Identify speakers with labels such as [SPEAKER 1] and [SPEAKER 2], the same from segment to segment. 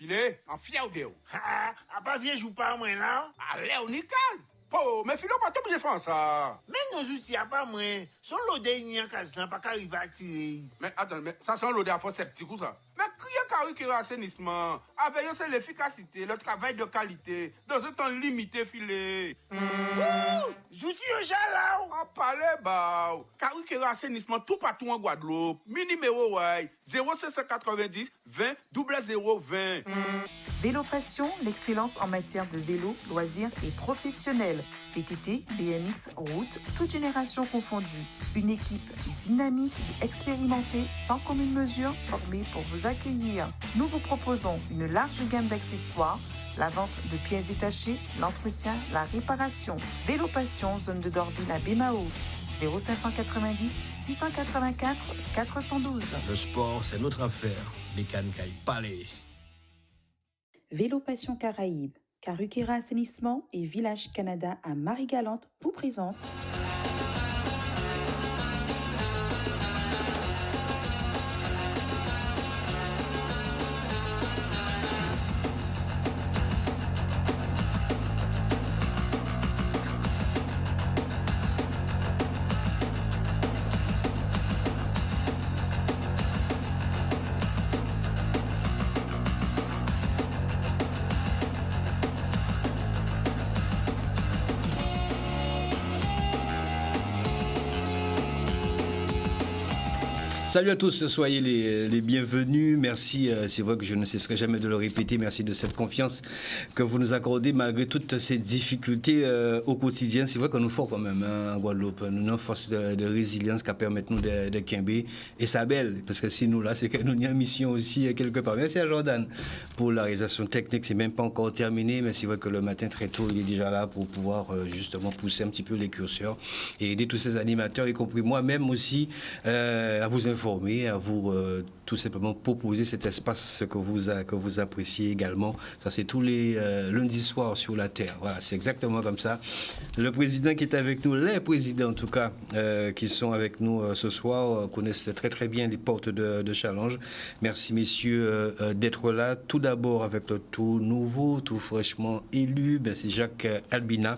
[SPEAKER 1] Filé, en fier de ou.
[SPEAKER 2] Ah, pas vieux joue pas moi là.
[SPEAKER 1] Allez, on y case. Oh, mais Filé, pas t'obligé de faire ça.
[SPEAKER 2] Mais nos outils à pas moi. Son lot de n'y a case là, pas qu'arriver à tirer.
[SPEAKER 1] Mais attends, mais ça sent l'odeur fort sceptique ou ça. Mais crier qui assainissement, avec c'est l'efficacité, le travail de qualité, dans un temps limité, Filé.
[SPEAKER 2] Outils au là.
[SPEAKER 1] On parlait, bah, qui assainissement tout partout en Guadeloupe. Mi numéro, ouais, 0590 20 0020.
[SPEAKER 3] Vélo Passion, l'excellence en matière de vélo, loisirs et professionnels. VTT, BMX, route, toute génération confondue. Une équipe dynamique et expérimentée, sans commune mesure, formée pour vous accueillir. Nous vous proposons une large gamme d'accessoires, la vente de pièces détachées, l'entretien, la réparation. Vélo Passion, zone de Dorville à Bémao. 0590 684 412.
[SPEAKER 4] Le sport, c'est notre affaire. Bécane Caille Palais.
[SPEAKER 3] Vélo Passion Caraïbes, Karukera Assainissement et Village Canada à Marie-Galante vous présentent
[SPEAKER 4] Salut à tous, soyez les bienvenus. Merci, c'est vrai que je ne cesserai jamais de le répéter. Merci de cette confiance que vous nous accordez malgré toutes ces difficultés au quotidien. C'est vrai qu'on nous faut quand même en Guadeloupe. Nous avons une force de résilience qui permet nous de quimber. Et ça belle, parce que si nous là, c'est que nous avons une mission aussi quelque part. Merci à Jordan pour la réalisation technique. C'est même pas encore terminé, mais c'est vrai que le matin très tôt, il est déjà là pour pouvoir justement pousser un petit peu les curseurs et aider tous ces animateurs, y compris moi-même aussi, à vous informer, à vous tout simplement proposer cet espace que vous appréciez également. Ça, c'est tous les lundis soirs sur la Terre. Voilà, c'est exactement comme ça. Le président qui est avec nous, les présidents en tout cas, qui sont avec nous ce soir, connaissent très très bien les portes de Challenge. Merci messieurs d'être là. Tout d'abord avec le tout nouveau, tout fraîchement élu, ben, c'est Jacques Albina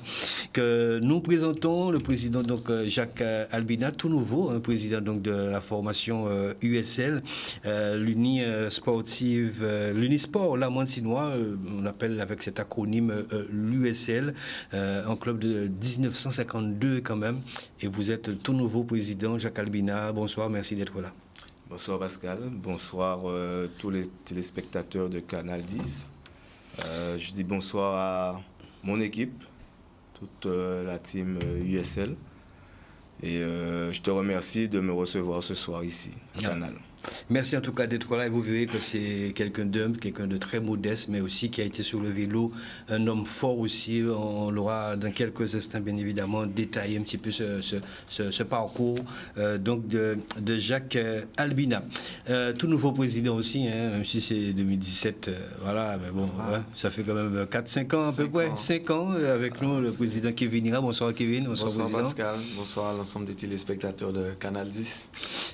[SPEAKER 4] que nous présentons. Le président donc Jacques Albina, tout nouveau, un président donc de la formation USL, l'Unisport Lamontinois, on appelle avec cet acronyme l'USL, un club de 1952 quand même, et vous êtes tout nouveau président, Jacques Albina. Bonsoir, merci d'être là.
[SPEAKER 5] Bonsoir Pascal, bonsoir tous les téléspectateurs de Canal 10. Je dis bonsoir à mon équipe, toute la team USL. Et je te remercie de me recevoir ce soir ici, au Canal.
[SPEAKER 4] Merci en tout cas d'être là et vous verrez que c'est quelqu'un d'humble, quelqu'un de très modeste, mais aussi qui a été sur le vélo, un homme fort aussi. On l'aura dans quelques instants bien évidemment détaillé un petit peu ce parcours donc de Jacques Albina. Tout nouveau président aussi, hein, même si c'est 2017, voilà, mais bon, hein, ça fait quand même 4-5 ans à peu près, 5 ans avec nous, le président Kevin Ira. Bonsoir Kevin, bonsoir président.
[SPEAKER 6] Pascal, bonsoir à l'ensemble des téléspectateurs de Canal 10.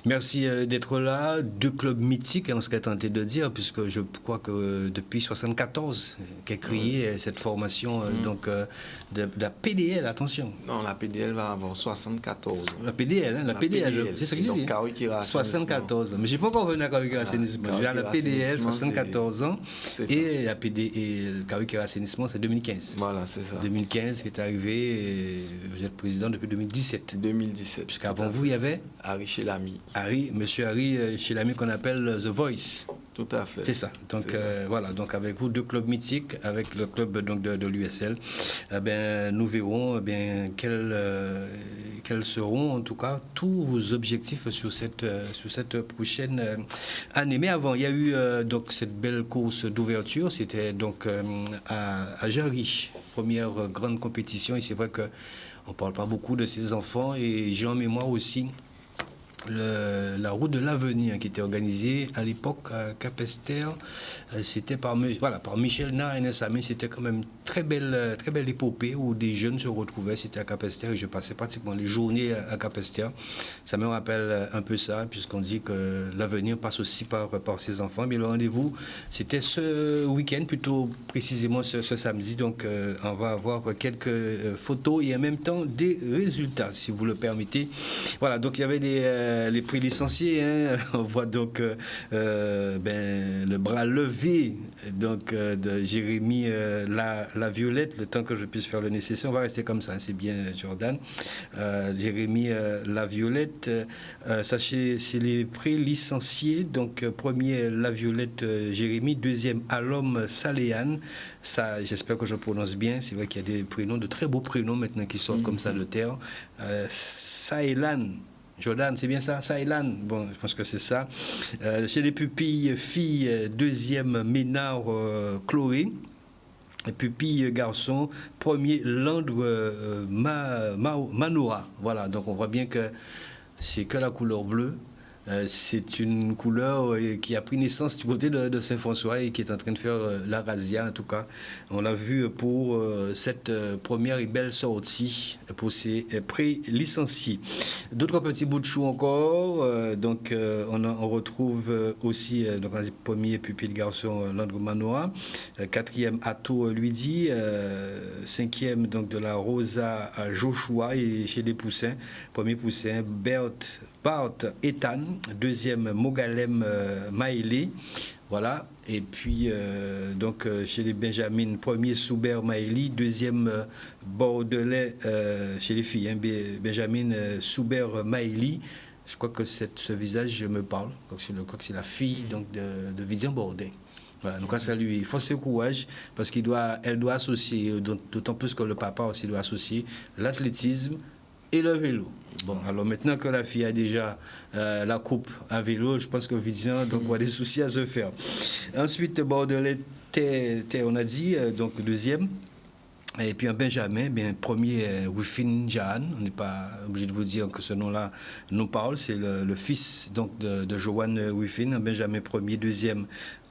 [SPEAKER 4] Merci d'être là. Deux clubs mythiques, on serait tenté de dire, puisque je crois que depuis 1974 qu'est créée cette formation donc, de la PDL, attention.
[SPEAKER 6] Non, la PDL va avoir 74.
[SPEAKER 4] La PDL, hein, la PDL, c'est ce que j'ai dit. 74. Mais je n'ai pas encore venu à Karukera Assainissement. Je vais à la PDL, 74 ans, et la PDL, Karukera Assainissement, c'est 2015.
[SPEAKER 6] Voilà, c'est ça.
[SPEAKER 4] 2015 qui est arrivé, et vous êtes président depuis 2017.
[SPEAKER 6] 2017.
[SPEAKER 4] Puisqu'avant vous, il y avait
[SPEAKER 6] Harry Chelami.
[SPEAKER 4] Monsieur Harry Chelami qu'on appelle The Voice.
[SPEAKER 6] Tout à fait.
[SPEAKER 4] C'est ça. Donc voilà, donc avec vous deux clubs mythiques, avec le club donc de l'USL, nous verrons quels seront en tout cas tous vos objectifs sur cette prochaine année. Mais avant, il y a eu donc cette belle course d'ouverture, c'était donc à Jarry, première grande compétition. Et c'est vrai que on parle pas beaucoup de ces enfants, et j'ai en mémoire aussi la route de l'avenir qui était organisée à l'époque à Capesterre. C'était par Michel Nard et Nessami. C'était quand même très belle épopée où des jeunes se retrouvaient. C'était à Capesterre et je passais pratiquement les journées à Capesterre. Ça me rappelle un peu ça, puisqu'on dit que l'avenir passe aussi par ses enfants. Mais le rendez-vous, c'était ce week-end, plutôt précisément ce samedi. Donc, on va avoir quelques photos et en même temps des résultats, si vous le permettez. Voilà, donc il y avait les prix licenciés. Hein. On voit donc le bras levé donc, de Jérémy la Violette, le temps que je puisse faire le nécessaire. On va rester comme ça, hein, c'est bien Jordan. Jérémy la Violette, sachez, c'est les prix licenciés. Donc, premier La Violette Jérémy, deuxième Alom Saléane. Ça, j'espère que je prononce bien. C'est vrai qu'il y a des prénoms, de très beaux prénoms maintenant qui sortent comme ça de terre. Saélan. Jordan, c'est bien ça? Saïlan, bon, je pense que c'est ça. Chez les pupilles filles, deuxième Ménard Chloé. Et pupille garçon, premier Landre Manoa. Voilà, donc on voit bien que c'est que la couleur bleue. C'est une couleur qui a pris naissance du côté de Saint-François et qui est en train de faire la razzia, en tout cas. On l'a vu pour cette première et belle sortie pour ces pré-licenciés. D'autres petits bouts de chou encore. Donc, on retrouve aussi donc, le premier pupille garçon, Landre Manoa. Quatrième, Atto Luidi. Cinquième, donc, de la Rosa Joshua et chez les Poussins. Premier Poussin, Bart Ethan, deuxième Mogalem Maëlé, voilà, et puis donc chez les Benjamin, premier Soubert Maëli, deuxième Bordelais chez les filles, hein, Benjamin Soubert Maëli. Je crois que ce visage me parle, je crois que c'est la fille donc, de Vivian Bordet. Voilà, donc ça lui faut ce courage parce elle doit associer, d'autant plus que le papa aussi doit associer l'athlétisme et le vélo. Bon, alors maintenant que la fille a déjà la coupe à vélo, je pense que Vivian donc a des soucis à se faire. Ensuite, Bordelais, on a dit, donc deuxième. Et puis un Benjamin, bien premier Wifin Jahan, on n'est pas obligé de vous dire que ce nom-là nous parle, c'est le fils donc de Johan Wifin, un Benjamin premier, deuxième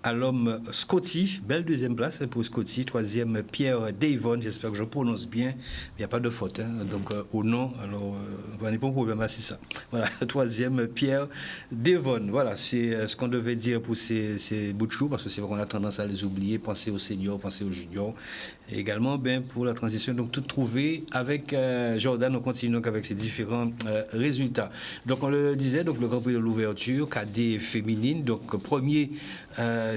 [SPEAKER 4] à l'homme Scotty, belle deuxième place pour Scotty, troisième Pierre Davon, j'espère que je prononce bien, il n'y a pas de faute, hein, donc au nom, alors on n'est pas de problème, c'est ça. Voilà, troisième Pierre Davon, voilà, c'est ce qu'on devait dire pour ces bouts de chou, parce que c'est vrai qu'on a tendance à les oublier, penser aux seniors, penser aux juniors, et également ben, pour la transition, donc tout trouvé avec Jordan, on continue donc avec ces différents résultats. Donc on le disait, donc le Grand Prix de l'ouverture, cadet féminine, donc premier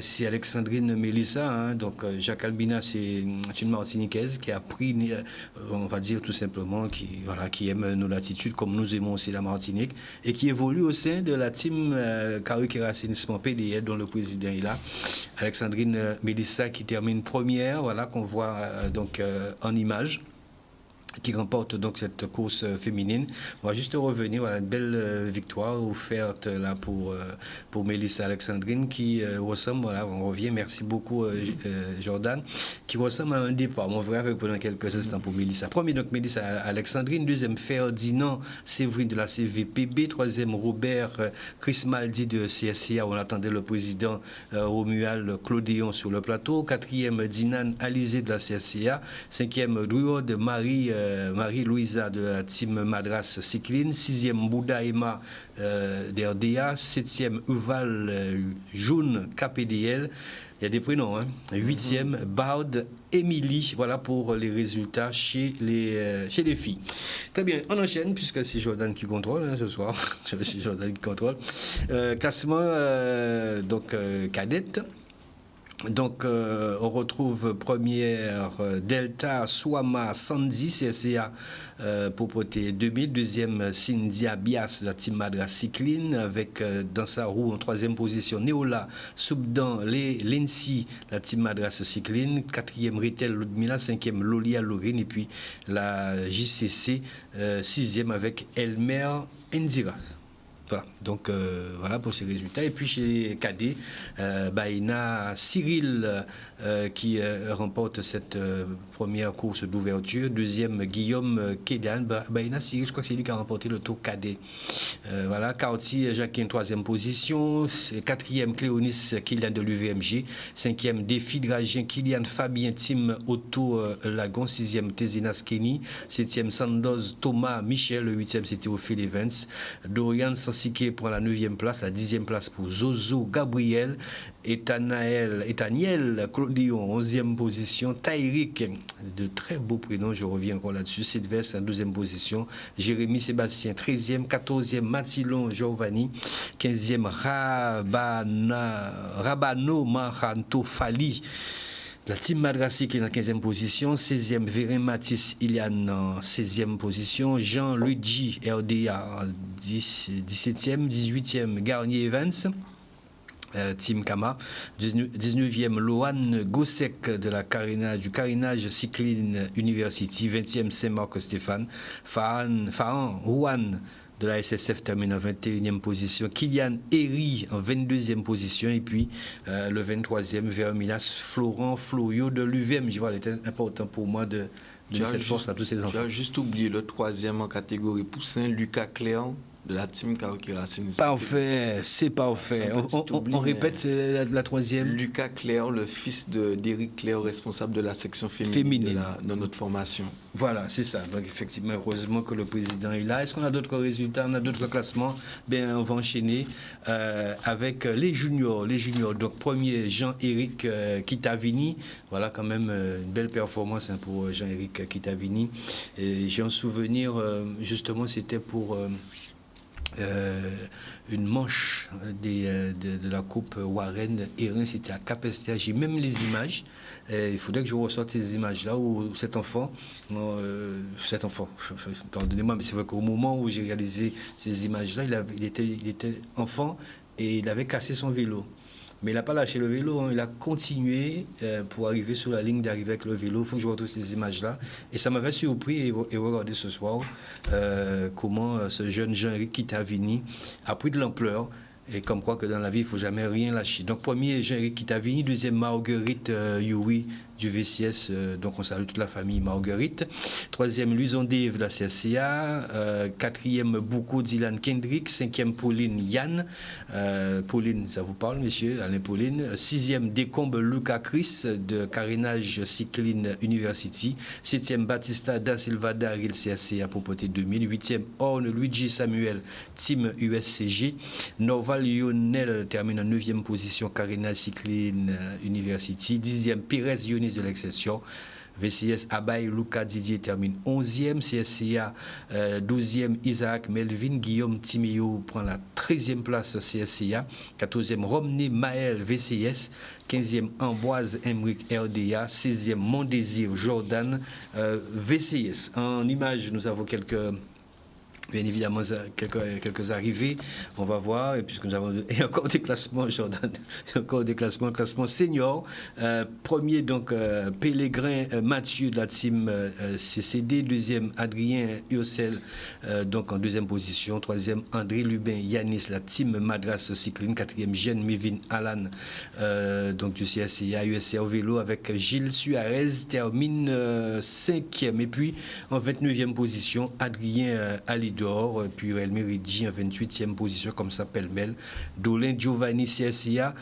[SPEAKER 4] c'est Alexandrine Mélissa, hein, donc Jacques Albina, c'est une Martiniquaise qui a pris, on va dire tout simplement, qui aime nos latitudes comme nous aimons aussi la Martinique et qui évolue au sein de la team Carrière Assainissement PDL dont le président est là. Alexandrine Mélissa qui termine première, voilà, qu'on voit donc en image, qui remporte donc cette course féminine. On va juste revenir, voilà, une belle victoire offerte là pour Mélissa Alexandrine qui ressemble, voilà, on revient, merci beaucoup Jordan, qui ressemble à un départ. On verra avec vous dans quelques instants pour Mélissa. Premier donc Mélissa Alexandrine, deuxième Ferdinand Séverine de la CVPB, troisième Robert Chris Maldi de CSCA, on attendait le président Romuald Clodéon sur le plateau, quatrième Dinan Alizé de la CSCA, cinquième Druot de Marie-Louisa de la team Madras Cycline, sixième Bouddha Emma d'RDA, septième Uval Joun KPDL, il y a des prénoms, hein. Huitième Bard Émilie, voilà pour les résultats chez les filles. Très bien, on enchaîne puisque c'est Jordan qui contrôle hein, ce soir, c'est Jordan qui contrôle. Classement donc cadette. Donc, on retrouve première Delta Swama Sandy, CSCA pour porter 2000. Deuxième Cindy Bias, la team Madras Cycline, avec dans sa roue en troisième position Neola Subdan Lensi, la team Madras Cycline. Quatrième Ritel Ludmila, cinquième Lolia Lorine, et puis la JCC, sixième avec Elmer Indira. Voilà, donc voilà pour ces résultats. Et puis chez les cadets, il y a Cyril qui remporte cette première course d'ouverture. Deuxième, Guillaume Kélian. Il y a Cyril, je crois que c'est lui qui a remporté le tour cadet. Voilà, Cartier Jacquin, troisième position. Quatrième, Cléonis Kélian de l'UVMG. Cinquième, Défi Dragin, Kylian Fabien, Tim Otto Lagon. Sixième, Tézinas Kenny. Septième, Sandoz Thomas Michel. Le huitième, c'était Ophélie Evans. Dorian Sansike prend la 9e place, la 10e place pour Zozo Gabriel, Etaniel Claudion, 11e position, Taïrik, de très beaux prénoms, je reviens encore là-dessus, Sylvestre en 12e position, Jérémy Sébastien, 13e, 14e, Mathilon Giovanni, 15e, Rabano Mahanto Fali. La team Madrasi qui est en 15e position, 16e, Vérin Matisse Ilian en 16e position, Jean-Luigi RDA en 17e, 18e, Garnier Evans, Team Kama, 19e, Lohan Gossec de la du Carénage Cycling University, 20e, Saint-Marc Stéphane, Fahan Rouane de la SSF termine en 21e position, Kylian Herry en 22e position, et puis le 23e, Verminas Florent Florio de l'UVM. Je vois, il était important pour moi de donner cette force à tous ces enfants.
[SPEAKER 6] Tu as juste oublié le 3e en catégorie poussin, Lucas Cléant de la team Karaoke Racing.
[SPEAKER 4] Parfait, c'est parfait. On répète la 3e.
[SPEAKER 6] Lucas Claire, le fils d'Éric Claire, responsable de la section féminine. De notre formation.
[SPEAKER 4] Voilà, c'est ça. Donc effectivement, heureusement que le président est là. Est-ce qu'on a d'autres résultats? On a d'autres classements? On va enchaîner avec les juniors. Donc premier, Jean-Éric Kitavini. Voilà quand même une belle performance pour Jean-Éric Kitavini. J'ai un souvenir, justement, c'était pour... une manche de la coupe Warren Erin, c'était à Capestia. J'ai même les images. Il faudrait que je ressorte ces images-là où cet enfant, pardonnez-moi, mais c'est vrai qu'au moment où j'ai réalisé ces images-là, il était enfant et il avait cassé son vélo. Mais il n'a pas lâché le vélo, hein. Il a continué pour arriver sur la ligne d'arrivée avec le vélo. Il faut que je retrouve ces images-là. Et ça m'avait surpris, et regardez ce soir, comment ce jeune Jean-Éric Kitavini a pris de l'ampleur. Et comme quoi que dans la vie, il ne faut jamais rien lâcher. Donc premier, Jean-Éric Kitavini. Deuxième, Marguerite Youi du VCS. Donc on salue toute la famille Marguerite. Troisième, Luison Dave de la CSCA. Quatrième, Bouko Dylan Kendrick. Cinquième, Pauline Yann. Pauline, ça vous parle, monsieur? Alain Pauline. Sixième, Décombe Lucas Chris de Carénage Cycling University. Septième, Batista da Silva Daril CSCA Propreté 2000. Huitième, Orne Luigi Samuel Team USCG. Norval Lionel termine en 9e position, Carénage Cycling University. 10e, Pérez Yonis de l'Exception. VCS Abaye Lucas Didier termine 11e. CSCA 12e, Isaac Melvin. Guillaume Timéo prend la 13e place CSCA. 14e, Romney Maël VCS. 15e, Amboise Emric RDA. 16e, Mondésir Jordan VCS. En image, nous avons bien évidemment, quelques arrivées, on va voir, et puisque nous avons encore des classements, Jordan, encore des classements, classement senior. Premier, donc, Pélégrin Mathieu de la team CCD. Deuxième, Adrien Ursel, donc en 2e position. Troisième, André Lubin Yanis, la team Madras Cycling. Quatrième, Jeanne Mévin Alan, donc du CSCA USC au vélo, avec Gilles Suarez, termine 5e. Et puis, en 29e position, Adrien Alidor, puis Elmeridji en 28e position, comme ça, pêle-mêle. Dolin Giovanni CSIA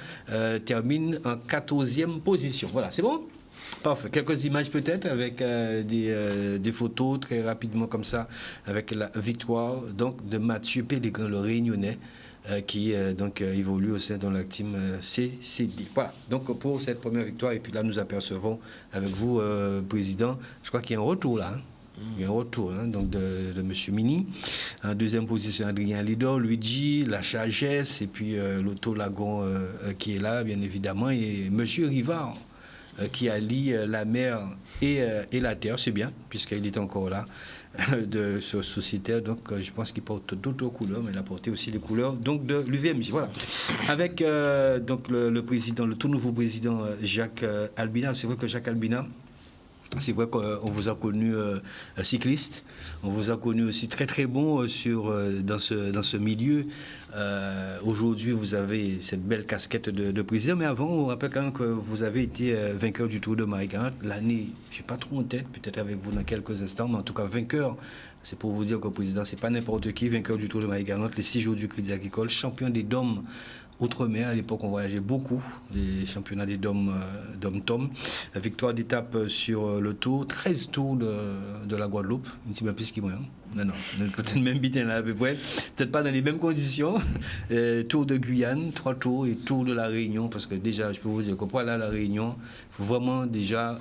[SPEAKER 4] termine en 14e position. Voilà, c'est bon? Parfait. Quelques images peut-être avec des photos très rapidement comme ça, avec la victoire donc, de Mathieu Pélégrin, le Réunionnais, qui donc évolue au sein de la team CCD. Voilà, donc pour cette première victoire, et puis là nous apercevons avec vous, Président, je crois qu'il y a un retour là, hein. Il y a un retour donc de M. Mini. En 2e position, Adrien Lidor, Luigi, La Chagesse, et puis l'Auto Lagon qui est là, bien évidemment, et M. Rivard qui allie la mer et la terre. C'est bien, puisqu'il est encore là, de ce sociétaire. Donc, je pense qu'il porte d'autres couleurs, mais il a porté aussi les couleurs donc, de l'UVMJ. Voilà. Avec donc, le président, le tout nouveau président Jacques Albina. C'est vrai que Jacques Albina C'est vrai qu'on vous a connu cycliste, on vous a connu aussi très très bon dans ce milieu. Aujourd'hui, vous avez cette belle casquette de président, mais avant, on rappelle quand même que vous avez été vainqueur du Tour de Marie-Galante. L'année, je ne sais pas trop en tête, peut-être avec vous dans quelques instants, mais en tout cas vainqueur. C'est pour vous dire que le président, c'est pas n'importe qui, vainqueur du Tour de Marie-Galante, les 6 jours du Crédit Agricole, champion des DOM outre-mer. À l'époque, on voyageait beaucoup, les championnats des DOM-TOM. Victoire d'étape sur le Tour, 13 tours de la Guadeloupe, une petite peu plus qu'il y a. Non, peut-être même bitin là à peu près, peut-être pas dans les mêmes conditions. Tour de Guyane, 3 tours, et Tour de la Réunion, parce que déjà, je peux vous dire que pour aller à la Réunion, il faut vraiment déjà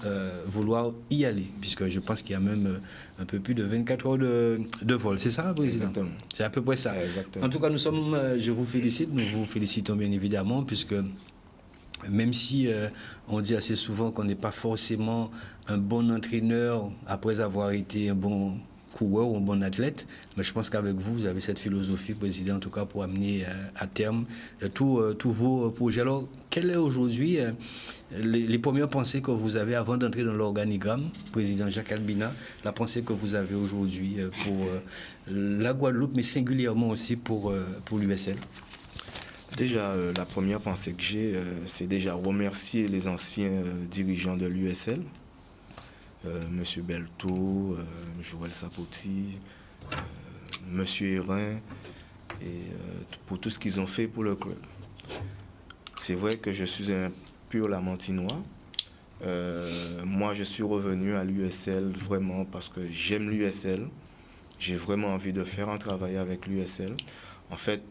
[SPEAKER 4] vouloir y aller, puisque je pense qu'il y a même un peu plus de 24 heures de vol. C'est ça, Président?
[SPEAKER 5] Exactement.
[SPEAKER 4] C'est à peu près ça.
[SPEAKER 5] Exactement.
[SPEAKER 4] En tout cas, nous vous vous félicitons bien évidemment, puisque même si on dit assez souvent qu'on n'est pas forcément un bon entraîneur après avoir été un bon coureur ou un bon athlète, mais je pense qu'avec vous, vous avez cette philosophie, Président, en tout cas pour amener à terme tous vos projets. Alors, quelles sont aujourd'hui les premières pensées que vous avez avant d'entrer dans l'organigramme, Président Jacques Albina, la pensée que vous avez aujourd'hui pour la Guadeloupe, mais singulièrement aussi pour l'USL?
[SPEAKER 5] Déjà, la première pensée que j'ai, c'est déjà remercier les anciens dirigeants de l'USL, Monsieur Belto, Joël Sapoti, Monsieur Hérin, et pour tout ce qu'ils ont fait pour le club. C'est vrai que je suis un pur Lamantinois. Moi, je suis revenu à l'USL vraiment parce que j'aime l'USL. J'ai vraiment envie de faire un travail avec l'USL. En fait,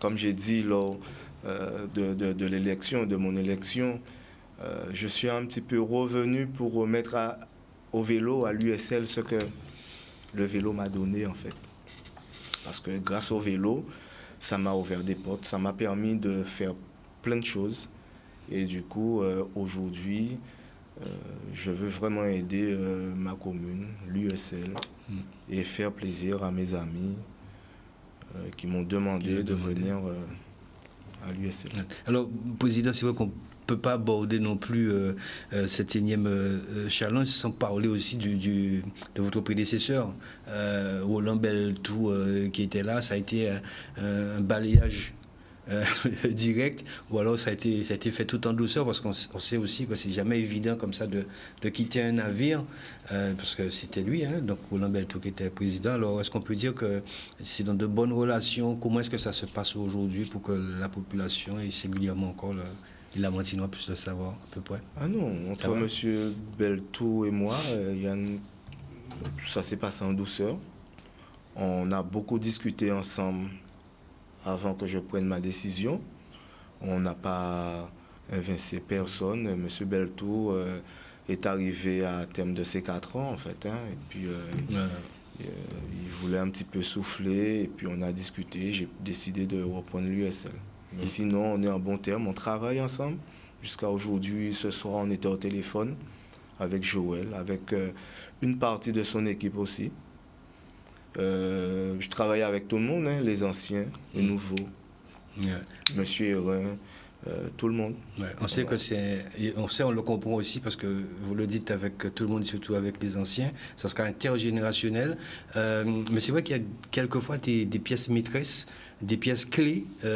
[SPEAKER 5] comme j'ai dit lors de l'élection, de mon élection, je suis un petit peu revenu pour remettre au vélo, à l'USL, ce que le vélo m'a donné en fait. Parce que grâce au vélo, ça m'a ouvert des portes, ça m'a permis de faire plein de choses. Et du coup, aujourd'hui, je veux vraiment aider ma commune, l'USL, et faire plaisir à mes amis qui m'ont demandé de venir à l'USL.
[SPEAKER 4] Alors, Président, c'est vrai qu'on ne peut pas aborder non plus cet énième challenge sans parler aussi de votre prédécesseur, Roland Beltou, qui était là. Ça a été un balayage direct, ou alors ça a été fait tout en douceur, parce qu'on sait aussi que c'est jamais évident comme ça de quitter un navire, parce que c'était lui, donc Roland Beltou qui était président. Alors est-ce qu'on peut dire que c'est dans de bonnes relations? Comment est-ce que ça se passe aujourd'hui pour que la population, et singulièrement encore les Lamantinois, puissent le savoir à peu près?
[SPEAKER 5] Ah non, entre M. Beltou et moi, ça s'est passé en douceur. On a beaucoup discuté ensemble avant que je prenne ma décision. On n'a pas invincé personne. M. Beltou est arrivé à terme de ses 4 ans, en fait. Et puis, il voulait un petit peu souffler. Et puis, on a discuté. J'ai décidé de reprendre l'USL. Mais sinon, on est en bon terme. On travaille ensemble. Jusqu'à aujourd'hui, ce soir, on était au téléphone avec Joël, avec une partie de son équipe aussi. Je travaille avec tout le monde, les anciens, les nouveaux, Monsieur Hérin, tout le monde.
[SPEAKER 4] On sait que on le comprend aussi, parce que vous le dites avec tout le monde, surtout avec les anciens, ça sera intergénérationnel. Mais c'est vrai qu'il y a quelquefois des pièces maîtresses, des pièces clés, je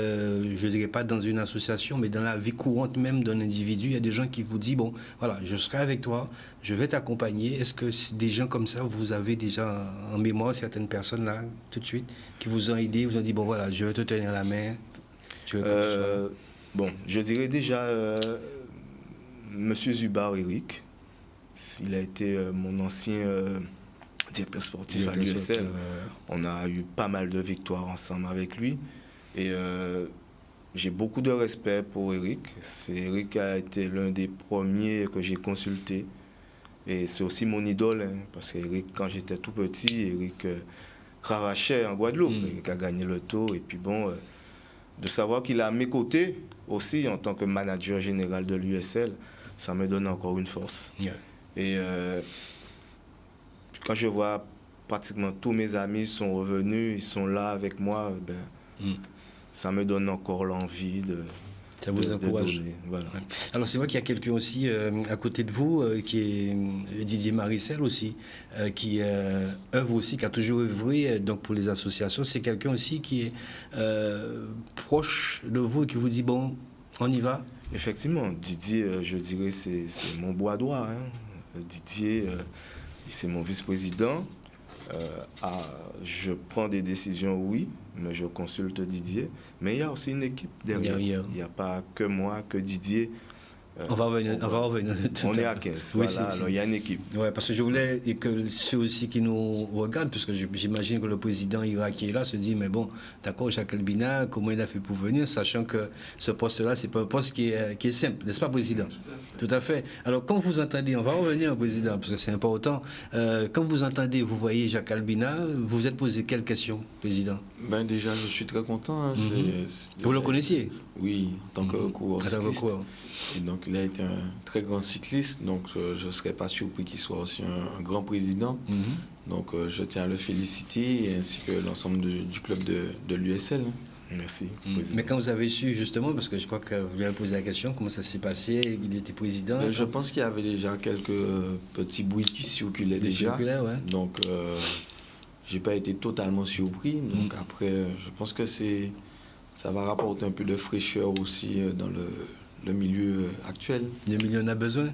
[SPEAKER 4] ne dirais pas dans une association, mais dans la vie courante même d'un individu. Il y a des gens qui vous disent, bon, voilà, je serai avec toi, je vais t'accompagner. Est-ce que des gens comme ça, vous avez déjà en mémoire certaines personnes là, tout de suite, qui vous ont aidé, vous ont dit, bon voilà, je vais te tenir la main, tu veux que tu sois...
[SPEAKER 5] Bon, je dirais déjà Monsieur Zubar Eric. Il a été mon ancien directeur sportif à l'USL. On a eu pas mal de victoires ensemble avec lui. Et j'ai beaucoup de respect pour Eric. Eric a été l'un des premiers que j'ai consulté. Et c'est aussi mon idole, parce qu'Eric, quand j'étais tout petit, Eric cravachait en Guadeloupe. Eric a gagné le Tour. Et puis bon, de savoir qu'il est à mes côtés aussi en tant que manager général de l'USL, ça me donne encore une force. Et quand je vois pratiquement tous mes amis sont revenus, ils sont là avec moi, ça me donne encore l'envie de
[SPEAKER 4] Ça vous encourage.
[SPEAKER 5] donner, voilà.
[SPEAKER 4] Ouais. Alors c'est vrai qu'il y a quelqu'un aussi à côté de vous qui est Didier Maricel aussi, qui œuvre aussi, qui a toujours œuvré donc pour les associations. C'est quelqu'un aussi qui est proche de vous et qui vous dit bon, on y va.
[SPEAKER 5] Effectivement, Didier, je dirais, c'est mon bras droit. Hein. Didier, c'est mon vice-président. Je prends des décisions, oui, mais je consulte Didier. Mais il y a aussi une équipe derrière. Il n'y a pas que moi, que Didier.
[SPEAKER 4] On va revenir.
[SPEAKER 5] On est à 15.
[SPEAKER 4] Oui,
[SPEAKER 5] voilà, alors il y a une équipe.
[SPEAKER 4] Oui, parce que je voulais et que ceux aussi qui nous regardent, parce que j'imagine que le président irakien est là, se dit mais bon, d'accord, Jacques Albina, comment il a fait pour venir, sachant que ce poste-là, c'est pas un poste qui est simple, n'est-ce pas, président? Tout à fait. Alors, quand vous entendez, on va revenir au président, parce que c'est important. Quand vous entendez, vous voyez Jacques Albina, vous vous êtes posé quelle question, président?
[SPEAKER 6] Ben déjà, je suis très content. Hein.
[SPEAKER 4] Vous le connaissiez?
[SPEAKER 6] Oui, en tant que coureur cycliste. Et donc, il a été un très grand cycliste, donc je ne serais pas surpris qu'il soit aussi un grand président. Donc, je tiens à le féliciter, ainsi que l'ensemble du club de l'USL.
[SPEAKER 5] Merci.
[SPEAKER 4] Mais quand vous avez su, justement, parce que je crois que vous lui avez posé la question, comment ça s'est passé, il était président?
[SPEAKER 6] Ben, je pense qu'il y avait déjà quelques petits bruits qui circulaient déjà.
[SPEAKER 4] Ouais.
[SPEAKER 6] Donc, je n'ai pas été totalement surpris. Donc, après, je pense que ça va rapporter un peu de fraîcheur aussi dans le milieu actuel.
[SPEAKER 4] Le milieu en a besoin,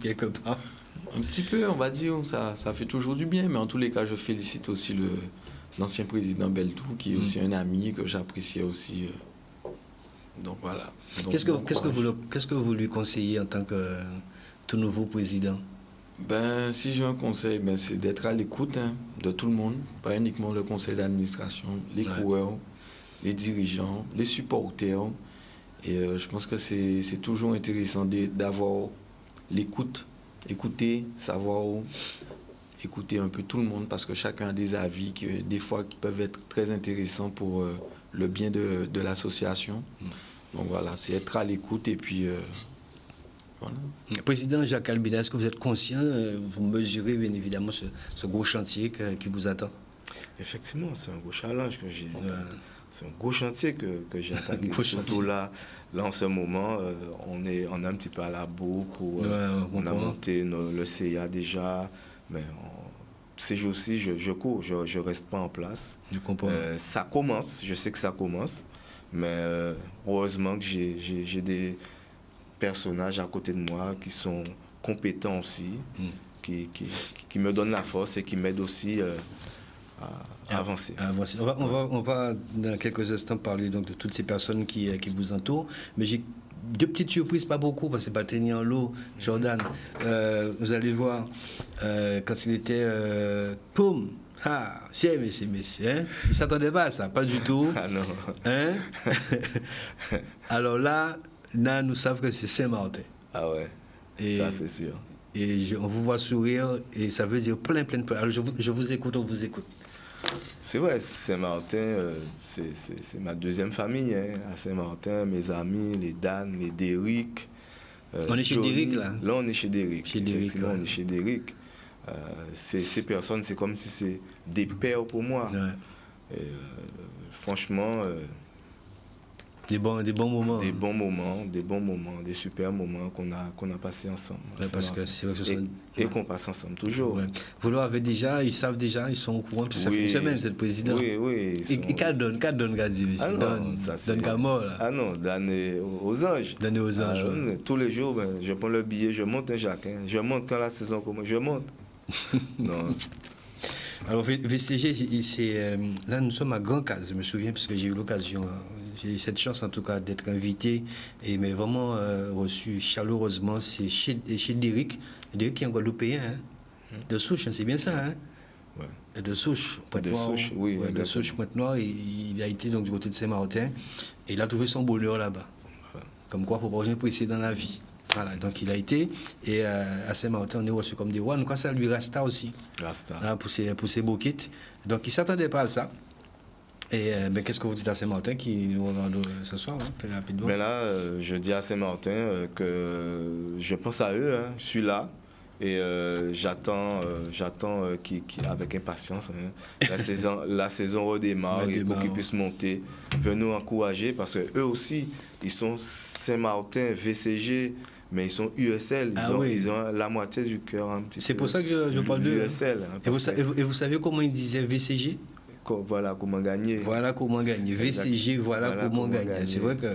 [SPEAKER 4] quelque part.
[SPEAKER 6] Un petit peu, on va dire, ça fait toujours du bien. Mais en tous les cas, je félicite aussi l'ancien président Beltou, qui est aussi un ami que j'appréciais aussi. Donc voilà. Donc,
[SPEAKER 4] qu'est-ce que vous lui conseillez en tant que tout nouveau président?
[SPEAKER 6] Ben, si j'ai un conseil, ben, c'est d'être à l'écoute de tout le monde, pas uniquement le conseil d'administration, les coureurs, les dirigeants, les supporters. Et je pense que c'est toujours intéressant d'avoir l'écoute, écouter, savoir écouter un peu tout le monde, parce que chacun a des avis qui, des fois, qui peuvent être très intéressants pour le bien de l'association. Donc voilà, c'est être à l'écoute et puis voilà.
[SPEAKER 4] Président Jacques Albina, est-ce que vous êtes conscient, vous mesurez bien évidemment ce gros chantier qui vous attend?
[SPEAKER 5] Effectivement, c'est un gros challenge que j'ai. C'est un gros chantier que j'ai attaqué. Surtout là, en ce moment, on est un petit peu à la bourre. On a monté le CIA déjà, mais ces jours-ci, je cours, je ne reste pas en place.
[SPEAKER 4] Je comprends.
[SPEAKER 5] Ça commence, je sais que ça commence, mais heureusement que j'ai des personnages à côté de moi qui sont compétents aussi, qui me donnent la force et qui m'aident aussi à avancer.
[SPEAKER 4] On va dans quelques instants parler donc de toutes ces personnes qui vous entourent, mais j'ai deux petites surprises, pas beaucoup, parce que c'est pas tenir en l'eau. Jordan, vous allez voir, quand il était poum, c'est messieurs, hein? Il ne s'attendait pas à ça, pas du tout.
[SPEAKER 5] Ah non.
[SPEAKER 4] Hein? Alors là, nous savons que c'est Saint-Martin.
[SPEAKER 5] Ah ouais, et ça c'est sûr.
[SPEAKER 4] Et on vous voit sourire, et ça veut dire plein. Alors je vous écoute, on vous écoute.
[SPEAKER 5] C'est vrai, Saint-Martin, c'est ma deuxième famille. Hein. À Saint-Martin, mes amis, les Dan, les Derrick.
[SPEAKER 4] On est chez Derrick, là?
[SPEAKER 5] Là, on est chez Derrick.
[SPEAKER 4] Effectivement,
[SPEAKER 5] on est chez Derrick. Ces personnes, c'est comme si c'est des pères pour moi. Ouais. Et, franchement...
[SPEAKER 4] Des bons moments.
[SPEAKER 5] Des bons moments, des super moments qu'on a passés ensemble.
[SPEAKER 4] Ouais, parce que c'est vrai que
[SPEAKER 5] et qu'on passe ensemble toujours. Ouais.
[SPEAKER 4] Vous leur avez déjà, ils savent déjà, ils sont au courant, puis ça fait une semaine, vous êtes président.
[SPEAKER 5] Oui.
[SPEAKER 4] Et qu'elle donne, Gazi? Donne Gamor, là.
[SPEAKER 5] Ah non, donner aux anges.
[SPEAKER 4] Donner aux anges.
[SPEAKER 5] Tous les jours, je prends le billet, je monte un Jacques. Je monte quand la saison commence, je monte. Non.
[SPEAKER 4] Alors, VCG, là, nous sommes à Grand Case, je me souviens, parce que j'ai eu l'occasion, j'ai eu cette chance en tout cas d'être invité, mais vraiment reçu chaleureusement. C'est chez Derrick qui est un Guadeloupéen, hein, de souche, hein, c'est bien ça, hein? Ouais. De souche, Pointe-Noire. Oui, de souche, Pointe-Noire, il a été donc du côté de Saint-Martin, et il a trouvé son bonheur là-bas. Ouais. Comme quoi, il ne faut pas rien presser dans la vie. Voilà, donc il a été, et à Saint-Martin, on est reçu comme des rois. Donc ça lui Rasta aussi.
[SPEAKER 5] Rasta.
[SPEAKER 4] Hein, pour ses bouquets. Donc il ne s'attendait pas à ça. Et qu'est-ce que vous dites à Saint-Martin qui nous regarde ce soir, hein, très rapidement?
[SPEAKER 5] Ben là, je dis à Saint-Martin que je pense à eux, hein, je suis là. Et j'attends avec impatience. Hein. La saison redémarre et pour qu'ils puissent monter, venir nous encourager parce qu'eux aussi, ils sont Saint-Martin, VCG, mais ils sont USL. Ils ont la moitié du cœur un petit peu.
[SPEAKER 4] C'est pour ça que je parle d'eux.
[SPEAKER 5] USL. Hein,
[SPEAKER 4] et vous savez comment ils disaient VCG?
[SPEAKER 5] Voilà comment gagner.
[SPEAKER 4] Voilà comment gagner. VCG, voilà comment gagner. C'est vrai que...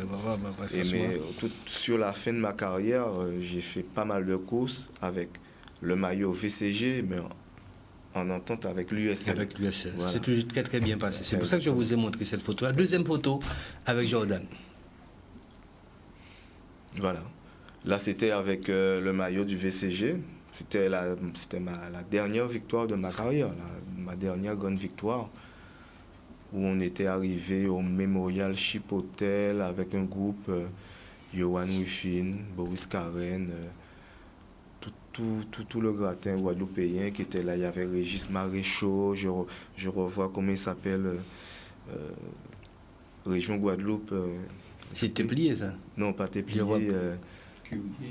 [SPEAKER 5] mais sur la fin de ma carrière, j'ai fait pas mal de courses avec le maillot VCG, mais en entente avec l'USL.
[SPEAKER 4] Avec l'USL. Voilà. C'est toujours très très bien passé. C'est pour ça que je vous ai montré cette photo. La deuxième photo avec Jordan.
[SPEAKER 5] Voilà. Là, c'était avec le maillot du VCG. C'était la dernière victoire de ma carrière, ma dernière grande victoire, où on était arrivé au Memorial Ship Hotel avec un groupe, Yohan Wiffin, Boris Karen, tout le gratin guadeloupéen qui était là. Il y avait Régis Maréchaux, je revois comment il s'appelle, région Guadeloupe.
[SPEAKER 4] C'est Teplier, ça?
[SPEAKER 5] Non, pas Teplier.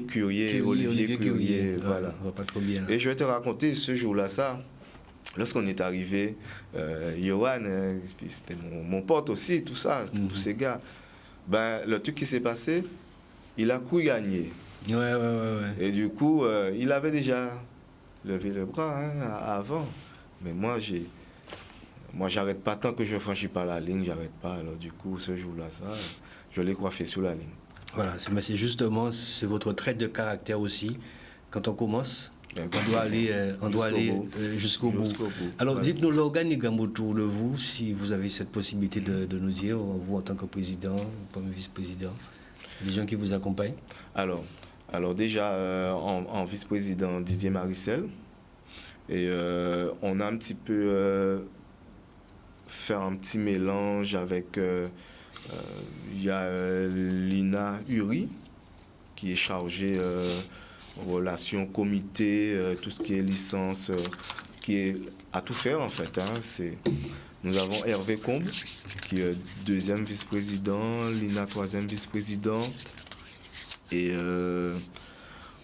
[SPEAKER 5] Curier, Olivier Curier, voilà.
[SPEAKER 4] Pas trop bien,
[SPEAKER 5] et je vais te raconter ce jour-là, ça. Lorsqu'on est arrivé, Yohan, c'était mon pote aussi, tout ça, tous ces gars. Ben, le truc qui s'est passé, il a cru gagner.
[SPEAKER 4] Ouais.
[SPEAKER 5] Et du coup, il avait déjà levé le bras avant. Mais moi, j'arrête pas tant que je ne franchis pas la ligne, j'arrête pas. Alors du coup, ce jour-là, ça, je l'ai coiffé sur la ligne.
[SPEAKER 4] Voilà, c'est justement, c'est votre trait de caractère aussi. Quand on commence, on doit aller jusqu'au bout. Alors, dites-nous l'organigramme autour de vous, si vous avez cette possibilité de nous dire, vous en tant que président, comme vice-président, les gens qui vous accompagnent.
[SPEAKER 5] Alors déjà, en vice-président, Didier Maricel. Et on a un petit peu fait un petit mélange avec... il y a Lina Uri, qui est chargée relations comité, tout ce qui est licence, qui est à tout faire en fait. Hein. Nous avons Hervé Combe, qui est deuxième vice-président, Lina troisième vice-président. Et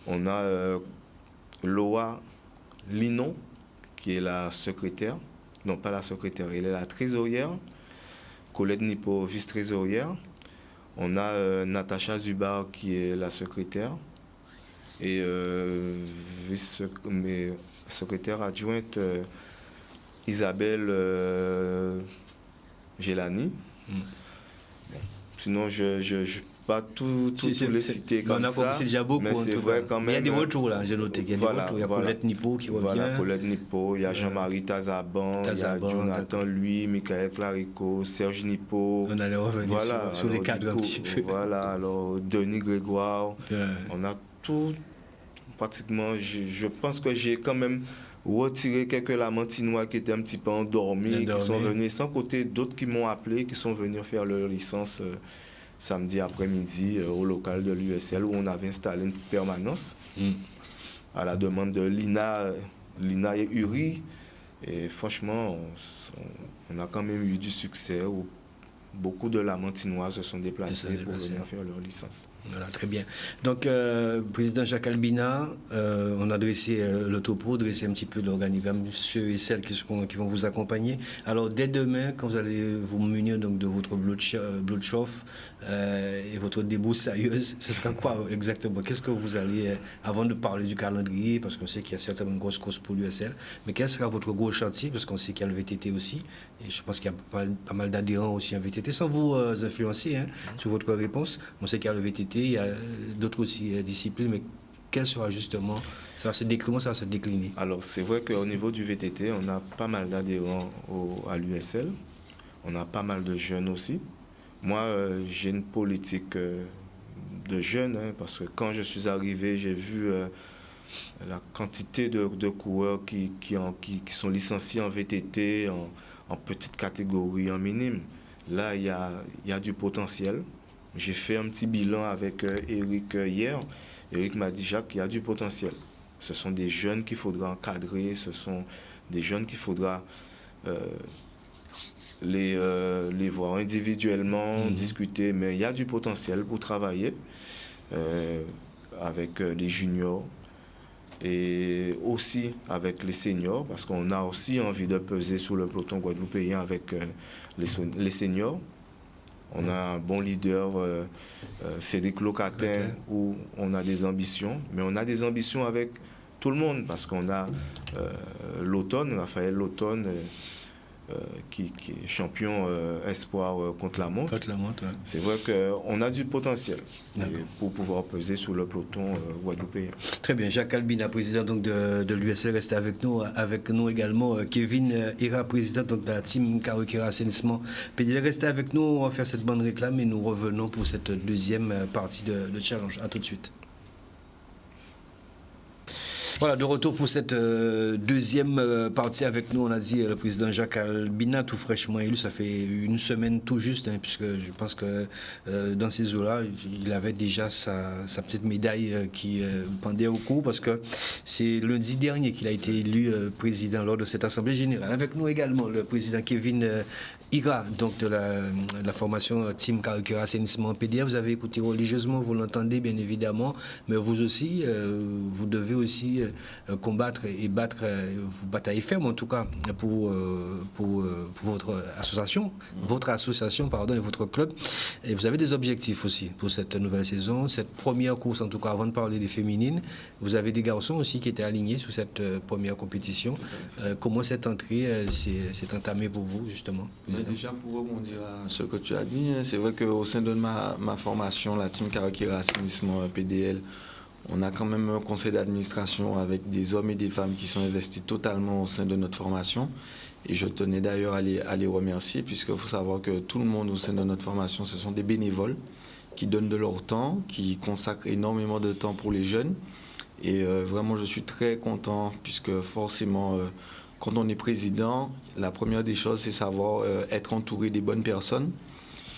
[SPEAKER 5] on a Loa Linon, qui est la secrétaire. Non, pas la secrétaire, elle est la trésorière. Colette Nipo, vice-trésorière. On a Natacha Zubar, qui est la secrétaire. Et secrétaire adjointe Isabelle Gélani. Bon. Sinon, je pas tous les cités comme ça.
[SPEAKER 4] C'est déjà beaucoup,
[SPEAKER 5] mais c'est vrai quand même.
[SPEAKER 4] Il y a des retours là, j'ai noté. Il y a des retours. Il y a Colette Nipo qui revient.
[SPEAKER 5] Voilà, Colette Nipo, il y a Jean-Marie Tazaban, il y a Jonathan Louis, Michael Clarico, Serge Nipo.
[SPEAKER 4] On allait revenir sur les cadres un petit peu.
[SPEAKER 5] Voilà, alors Denis Grégoire. On a tout, pratiquement. Je pense que j'ai quand même retiré quelques Lamentinois qui étaient un petit peu endormis, qui sont venus, sans côté d'autres qui m'ont appelé, qui sont venus faire leur licence samedi après-midi au local de l'USL où on avait installé une petite permanence à la demande de Lina et Uri. Et franchement, on a quand même eu du succès où beaucoup de Lamentinois se sont déplacés pour venir faire leur licence.
[SPEAKER 4] Voilà, très bien. Donc, président Jacques Albina, on a dressé le topo, dressé un petit peu l'organigramme, ceux et celles qui vont vous accompagner. Alors, dès demain, quand vous allez vous munir donc, de votre blood-chauffe et votre débouche sérieuse, ce sera quoi exactement? Qu'est-ce que vous allez, avant de parler du calendrier, parce qu'on sait qu'il y a certainement une grosse course pour l'USL, mais quel sera votre gros chantier? Parce qu'on sait qu'il y a le VTT aussi, et je pense qu'il y a pas mal d'adhérents aussi en VTT, sans vous influencer sur votre réponse. On sait qu'il y a le VTT, il y a d'autres aussi disciplines, mais quel sera justement, comment ça va se décliner? Alors,
[SPEAKER 5] c'est vrai qu'au niveau du VTT, on a pas mal d'adhérents à l'USL. On a pas mal de jeunes aussi. Moi, j'ai une politique de jeunes, parce que quand je suis arrivé, j'ai vu la quantité de coureurs qui sont licenciés en VTT, en petite catégorie, en minime. Là, il y a du potentiel. J'ai fait un petit bilan avec Eric hier. Eric m'a dit, Jacques, il y a du potentiel. Ce sont des jeunes qu'il faudra encadrer, ce sont des jeunes qu'il faudra les voir individuellement, discuter, mais il y a du potentiel pour travailler avec les juniors. et aussi avec les seniors, parce qu'on a aussi envie de peser sur le peloton guadeloupéen avec les seniors. On a un bon leader, Cédric Locatin, où on a des ambitions, mais on a des ambitions avec tout le monde, parce qu'on a l'automne, Raphaël L'Automne, qui est champion espoir contre la montre.
[SPEAKER 4] Contre la montre, ouais.
[SPEAKER 5] C'est vrai qu'on a du potentiel pour pouvoir peser sur le peloton guadeloupéen.
[SPEAKER 4] Très bien. Jacques Albina, président donc, de l'USL, reste avec nous également. Kevin Ira, président donc, de la team Karuikera Assainissement PDL, restez avec nous. On va faire cette bonne réclame et nous revenons pour cette deuxième partie de challenge. À tout de suite. Voilà, de retour pour cette deuxième partie avec nous. On a dit le président Jacques Albina, tout fraîchement élu, ça fait une semaine tout juste, hein, puisque je pense que dans ces eaux-là, il avait déjà sa petite médaille qui pendait au cou, parce que c'est lundi dernier qu'il a été élu président lors de cette assemblée générale. Avec nous également le président Kevin Ira, donc de la formation Team Karuikera Assainissement PDL. Vous avez écouté religieusement, vous l'entendez bien évidemment, mais vous aussi, vous devez aussi combattre et battre, vous bataillez ferme en tout cas pour votre association, et votre club. Et vous avez des objectifs aussi pour cette nouvelle saison, cette première course en tout cas, avant de parler des féminines. Vous avez des garçons aussi qui étaient alignés sur cette première compétition. Comment cette entrée s'est entamée pour vous justement?
[SPEAKER 6] Déjà pour rebondir à ce que tu as dit, c'est vrai qu'au sein de ma formation, la Team Karuikera Assainissement PDL, on a quand même un conseil d'administration avec des hommes et des femmes qui sont investis totalement au sein de notre formation. Et je tenais d'ailleurs à les remercier, puisqu'il faut savoir que tout le monde au sein de notre formation, ce sont des bénévoles qui donnent de leur temps, qui consacrent énormément de temps pour les jeunes. Et vraiment, je suis très content, puisque forcément, quand on est président, la première des choses, c'est savoir être entouré des bonnes personnes.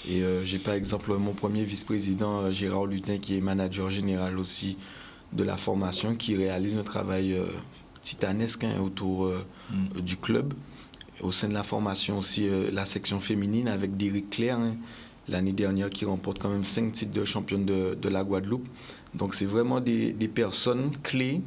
[SPEAKER 6] Et j'ai par exemple mon premier vice-président, Gérard Lutin, qui est manager général aussi de la formation, qui réalise un travail titanesque autour du club. Au sein de la formation aussi, la section féminine avec Derrick Claire, l'année dernière, qui remporte quand même 5 titres de championne de la Guadeloupe. Donc c'est vraiment des personnes clés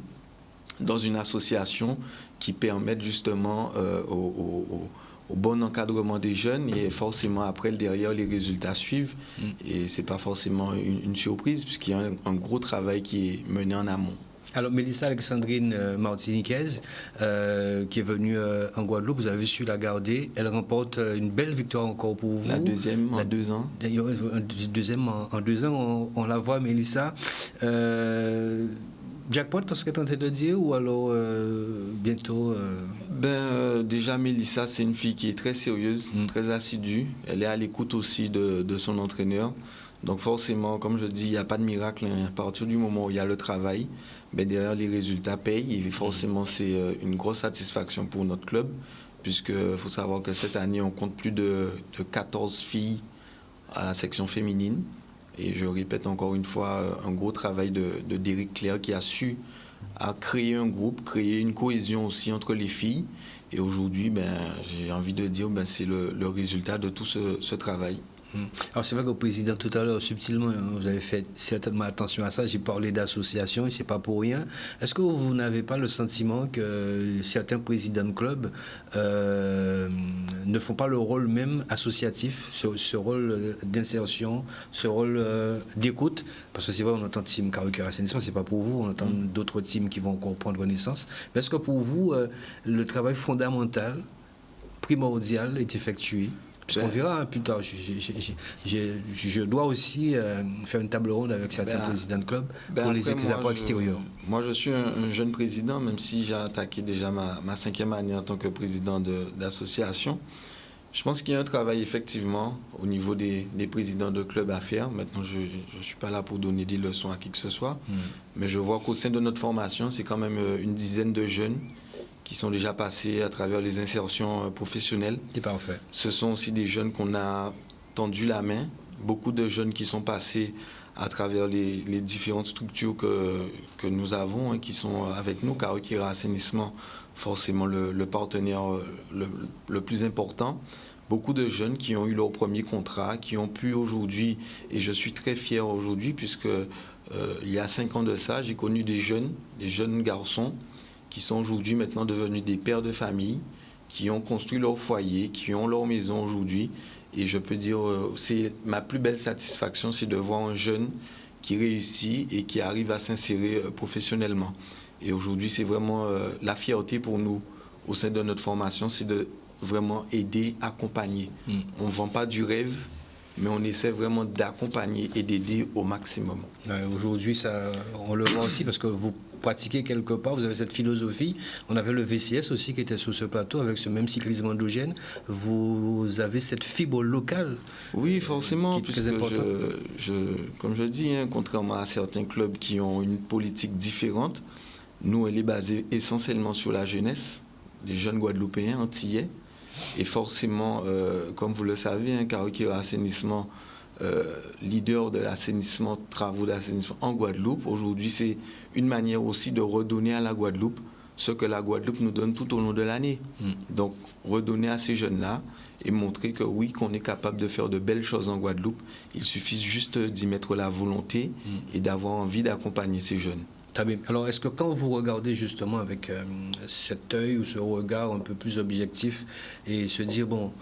[SPEAKER 6] dans une association qui permettent justement au bon encadrement des jeunes, et forcément après derrière les résultats suivent. Et c'est pas forcément une surprise, puisqu'il y a un gros travail qui est mené en amont.
[SPEAKER 4] Alors Mélissa Alexandrine Martiniquez, qui est venue en Guadeloupe, vous avez su la garder. Elle remporte une belle victoire encore pour vous.
[SPEAKER 6] La deuxième en 2 ans.
[SPEAKER 4] Deuxième en 2 ans, on la voit, Mélissa. Jackpot, tu serais tenté de dire, ou alors bientôt
[SPEAKER 6] déjà, Mélissa, c'est une fille qui est très sérieuse, très assidue. Elle est à l'écoute aussi de son entraîneur. Donc forcément, comme je dis, il n'y a pas de miracle. À partir du moment où il y a le travail, derrière les résultats payent. Et forcément, c'est une grosse satisfaction pour notre club, puisqu'il faut savoir que cette année, on compte plus de 14 filles à la section féminine. Et je répète encore une fois, un gros travail de Derrick Claire, qui a su créer un groupe, créer une cohésion aussi entre les filles. Et aujourd'hui, j'ai envie de dire, c'est le résultat de tout ce travail.
[SPEAKER 4] Alors c'est vrai qu'au président tout à l'heure, subtilement, vous avez fait certainement attention à ça, j'ai parlé d'association et c'est pas pour rien. Est-ce que vous n'avez pas le sentiment que certains présidents de club ne font pas le rôle même associatif, ce rôle d'insertion, ce rôle d'écoute? Parce que c'est vrai, on entend Team Karuikera Assainissement, c'est pas pour vous, on entend d'autres teams qui vont encore prendre naissance. Mais est-ce que pour vous, le travail fondamental, primordial est effectué? Puisqu'on verra plus tard, je dois aussi faire une table ronde avec certains présidents de club pour les apports extérieurs.
[SPEAKER 6] Moi, je suis un jeune président, même si j'ai attaqué déjà ma 5e année en tant que président d'association. Je pense qu'il y a un travail effectivement au niveau des présidents de club à faire. Maintenant, je ne suis pas là pour donner des leçons à qui que ce soit, mais je vois qu'au sein de notre formation, c'est quand même une dizaine de jeunes qui sont déjà passés à travers les insertions professionnelles.
[SPEAKER 4] C'est parfait.
[SPEAKER 6] Ce sont aussi des jeunes qu'on a tendu la main. Beaucoup de jeunes qui sont passés à travers les différentes structures que nous avons, qui sont avec nous. Karuikera Assainissement, forcément le partenaire le plus important. Beaucoup de jeunes qui ont eu leur premier contrat, qui ont pu aujourd'hui, et je suis très fier aujourd'hui, puisque Il y a 5 ans de ça, j'ai connu des jeunes garçons qui sont aujourd'hui maintenant devenus des pères de famille, qui ont construit leur foyer, qui ont leur maison aujourd'hui. Et je peux dire, c'est ma plus belle satisfaction, c'est de voir un jeune qui réussit et qui arrive à s'insérer professionnellement. Et aujourd'hui, c'est vraiment la fierté pour nous au sein de notre formation, c'est de vraiment aider, accompagner. On ne vend pas du rêve, mais on essaie vraiment d'accompagner et d'aider au maximum.
[SPEAKER 4] Ouais, aujourd'hui, on le voit aussi parce que vous pratiquez quelque part, vous avez cette philosophie. On avait le VCS aussi qui était sur ce plateau avec ce même cyclisme endogène. Vous avez cette fibre locale.
[SPEAKER 6] Oui, forcément,
[SPEAKER 4] qui est très
[SPEAKER 6] puisque
[SPEAKER 4] importante.
[SPEAKER 6] comme je dis, contrairement à certains clubs qui ont une politique différente, nous, elle est basée essentiellement sur la jeunesse, les jeunes Guadeloupéens, Antillais. Et forcément, comme vous le savez, Karakira Assainissement, leader de l'assainissement, travaux d'assainissement en Guadeloupe, aujourd'hui, c'est une manière aussi de redonner à la Guadeloupe ce que la Guadeloupe nous donne tout au long de l'année. Donc, redonner à ces jeunes-là et montrer que oui, qu'on est capable de faire de belles choses en Guadeloupe. Il suffit juste d'y mettre la volonté et d'avoir envie d'accompagner ces jeunes.
[SPEAKER 4] Très bien. Alors, est-ce que quand vous regardez justement avec cet œil ou ce regard un peu plus objectif et se dire, bon,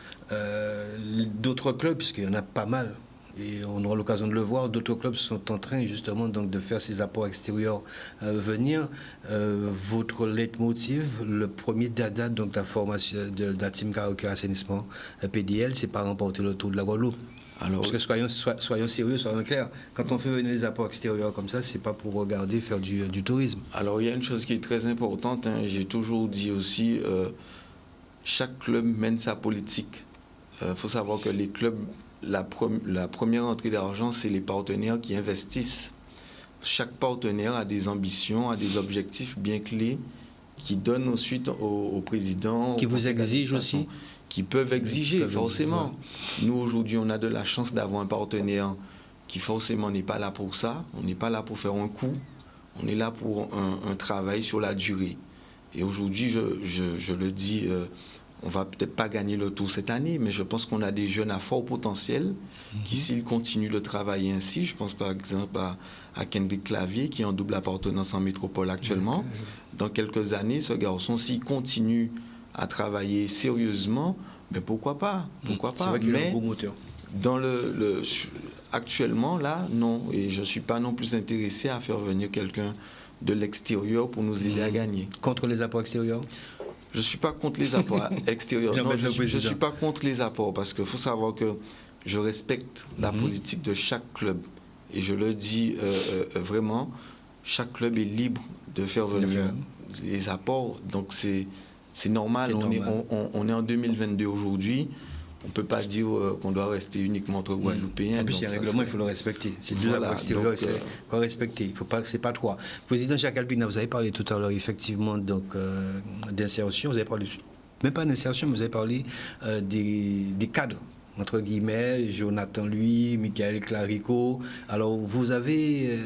[SPEAKER 4] d'autres clubs, puisqu'il y en a pas mal, et on aura l'occasion de le voir, d'autres clubs sont en train justement donc, de faire ces apports extérieurs venir. Votre leitmotiv, le premier dada donc, de la formation de la team Karakira Assainissement PDL, c'est pas remporter le Tour de la Guadeloupe.
[SPEAKER 6] Alors,
[SPEAKER 4] Parce que soyons sérieux, soyons clairs. Quand on fait venir des apports extérieurs comme ça, c'est pas pour regarder faire du tourisme.
[SPEAKER 6] alors, il y a une chose qui est très importante, j'ai toujours dit aussi, chaque club mène sa politique. Il faut savoir que les clubs, la première entrée d'argent, c'est les partenaires qui investissent. Chaque partenaire a des ambitions, a des objectifs bien clés qui donnent ensuite au président.
[SPEAKER 4] Qui vous exigent aussi ?
[SPEAKER 6] Qui peuvent exiger,
[SPEAKER 4] peuvent
[SPEAKER 6] forcément. Nous, aujourd'hui, on a de la chance d'avoir un partenaire qui, forcément, n'est pas là pour ça. On n'est pas là pour faire un coup. On est là pour un travail sur la durée. Et aujourd'hui, je le dis, on va peut-être pas gagner le Tour cette année, mais je pense qu'on a des jeunes à fort potentiel qui, s'ils continuent de travailler ainsi, je pense par exemple à Kendrick Clavier, qui est en double appartenance en métropole actuellement. Dans quelques années, ce garçon, s'il continue à travailler sérieusement, mais pourquoi pas? Pourquoi pas?
[SPEAKER 4] C'est vrai qu'il
[SPEAKER 6] mais
[SPEAKER 4] a un gros moteur.
[SPEAKER 6] dans actuellement, là, non. Et je ne suis pas non plus intéressé à faire venir quelqu'un de l'extérieur pour nous aider à gagner.
[SPEAKER 4] Contre les apports extérieurs?
[SPEAKER 6] Je ne suis pas contre les apports extérieurs. Non, je ne suis pas contre les apports parce qu'il faut savoir que je respecte la politique de chaque club. Et je le dis vraiment, chaque club est libre de faire venir les apports. Donc c'est normal. On est en 2022 aujourd'hui. On ne peut pas dire qu'on doit rester uniquement entre Guadeloupéens.
[SPEAKER 4] En plus, il y a un règlement, il faut le respecter. C'est deux apports extérieurs, il faut respecter. C'est pas trois. Président Jacques Alpina, vous avez parlé tout à l'heure, effectivement, d'insertion. Vous avez parlé, même pas d'insertion, mais vous avez parlé des cadres, entre guillemets, Jonathan Lui, Michael Clarico. Alors, vous avez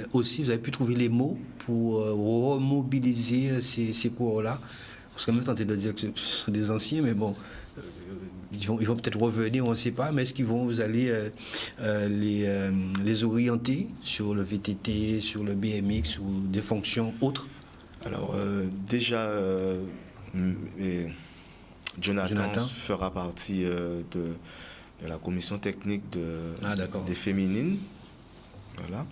[SPEAKER 4] pu trouver les mots pour remobiliser ces coureurs-là. Parce qu'on est tenté de dire que ce sont des anciens, mais bon, ils vont peut-être revenir, on ne sait pas, mais est-ce qu'ils vont vous allez les orienter sur le VTT, sur le BMX ou des fonctions autres?
[SPEAKER 5] Alors, déjà, Jonathan fera partie de la commission technique des féminines. Voilà.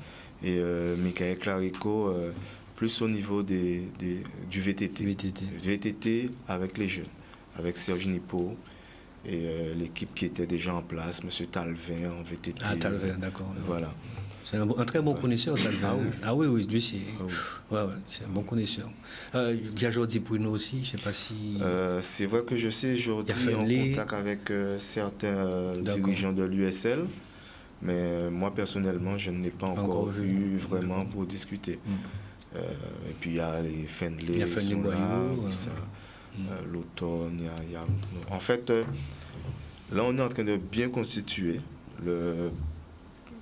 [SPEAKER 5] Et Michael Clarico, plus au niveau du VTT. VTT avec les jeunes, avec Serge Nipo et l'équipe qui était déjà en place, M. Talvin en VTT.
[SPEAKER 4] Ah, Talvin, d'accord.
[SPEAKER 5] Voilà.
[SPEAKER 4] C'est un très bon connaisseur, Talvin. Ah oui, lui, c'est c'est un bon connaisseur. Il y a Jordi Bruno aussi, je ne sais pas si...
[SPEAKER 5] c'est vrai que je sais, Jordi est en contact avec certains dirigeants de l'USL, mais moi, personnellement, je ne l'ai pas encore vu vraiment pour discuter. Et puis, il y a les Fendley, l'automne, en fait, là, on est en train de bien constituer,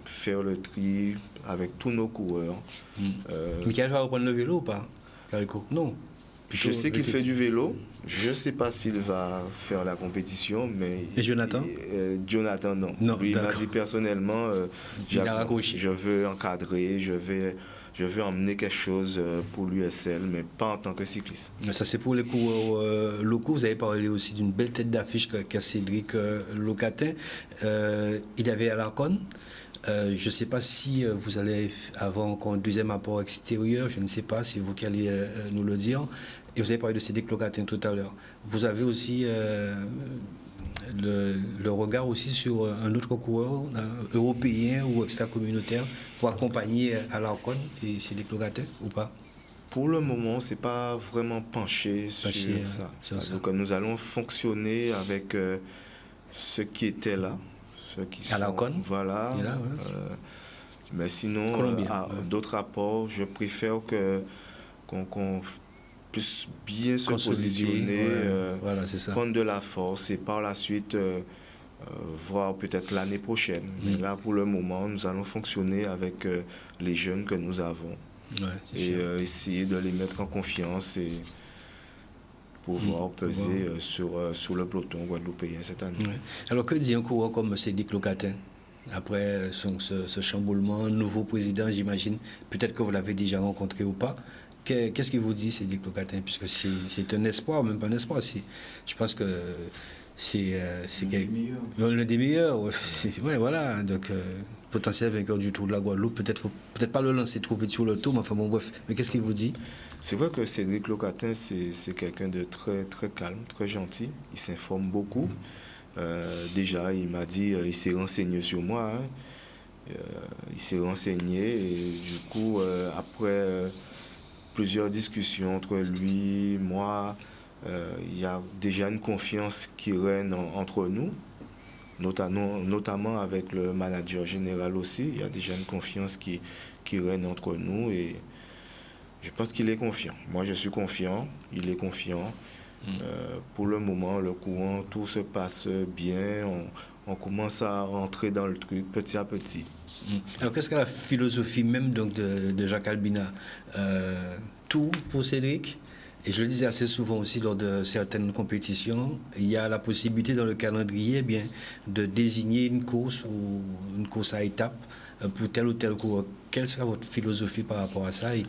[SPEAKER 5] faire le tri avec tous nos coureurs.
[SPEAKER 4] Michael va reprendre le vélo ou pas, Clarico? Non.
[SPEAKER 5] Je sais qu'il fait du vélo. Je ne sais pas s'il va faire la compétition, mais...
[SPEAKER 4] Et Jonathan?
[SPEAKER 5] Jonathan, non. Lui, il m'a dit personnellement, je veux encadrer, je vais je veux emmener quelque chose pour l'USL, mais pas en tant que cycliste.
[SPEAKER 4] Ça, c'est pour les coureurs locaux. Vous avez parlé aussi d'une belle tête d'affiche qu'a Cédric Locatin. Il y avait Alarcon. Je ne sais pas si vous allez avoir encore un deuxième apport extérieur. Je ne sais pas, c'est vous qui allez nous le dire. Et vous avez parlé de Cédric Locatin tout à l'heure. Vous avez aussi le regard aussi sur un autre coureur européen ou extra-communautaire pour accompagner Alarcon et Cédric Locatin ou pas?
[SPEAKER 5] Pour le moment, c'est pas vraiment penché sur ça. Donc nous allons fonctionner avec ceux qui étaient là, ceux qui sont voilà.
[SPEAKER 4] Là, ouais.
[SPEAKER 5] Mais sinon, d'autres apports, je préfère qu'on puisse bien se positionner,
[SPEAKER 4] voilà, c'est ça.
[SPEAKER 5] prendre de la force et par la suite voir peut-être l'année prochaine. Mais là, pour le moment, nous allons fonctionner avec les jeunes que nous avons et essayer de les mettre en confiance et pouvoir peser sur le peloton guadeloupéen cette année.
[SPEAKER 4] Alors que dit un coureur comme Cédric Locatin après ce chamboulement, nouveau président, j'imagine, peut-être que vous l'avez déjà rencontré ou pas? Qu'est-ce qu'il vous dit, Cédric Locatin? Puisque c'est un espoir, même pas un espoir. Je pense que c'est l'un des meilleurs. Ouais, voilà. Donc, potentiel vainqueur du Tour de la Guadeloupe. Peut-être pas le lancer trop vite sur le tour, mais enfin bon, bref. Mais qu'est-ce qu'il vous dit?
[SPEAKER 5] C'est vrai que Cédric Locatin, c'est quelqu'un de très, très calme, très gentil. Il s'informe beaucoup. Déjà, il m'a dit, il s'est renseigné sur moi. Il s'est renseigné et du coup, après plusieurs discussions entre lui, moi, il y a déjà une confiance qui règne entre nous, notamment avec le manager général aussi. Il y a déjà une confiance qui règne entre nous et je pense qu'il est confiant. Moi, je suis confiant, il est confiant. Pour le moment, le courant, tout se passe bien. On commence à rentrer dans le truc petit à petit.
[SPEAKER 4] Alors, qu'est-ce que la philosophie même donc, de Jacques Albina? Tout pour Cédric, et je le disais assez souvent aussi lors de certaines compétitions, il y a la possibilité dans le calendrier de désigner une course ou une course à étapes pour tel ou tel coureur. Quelle sera votre philosophie par rapport à ça et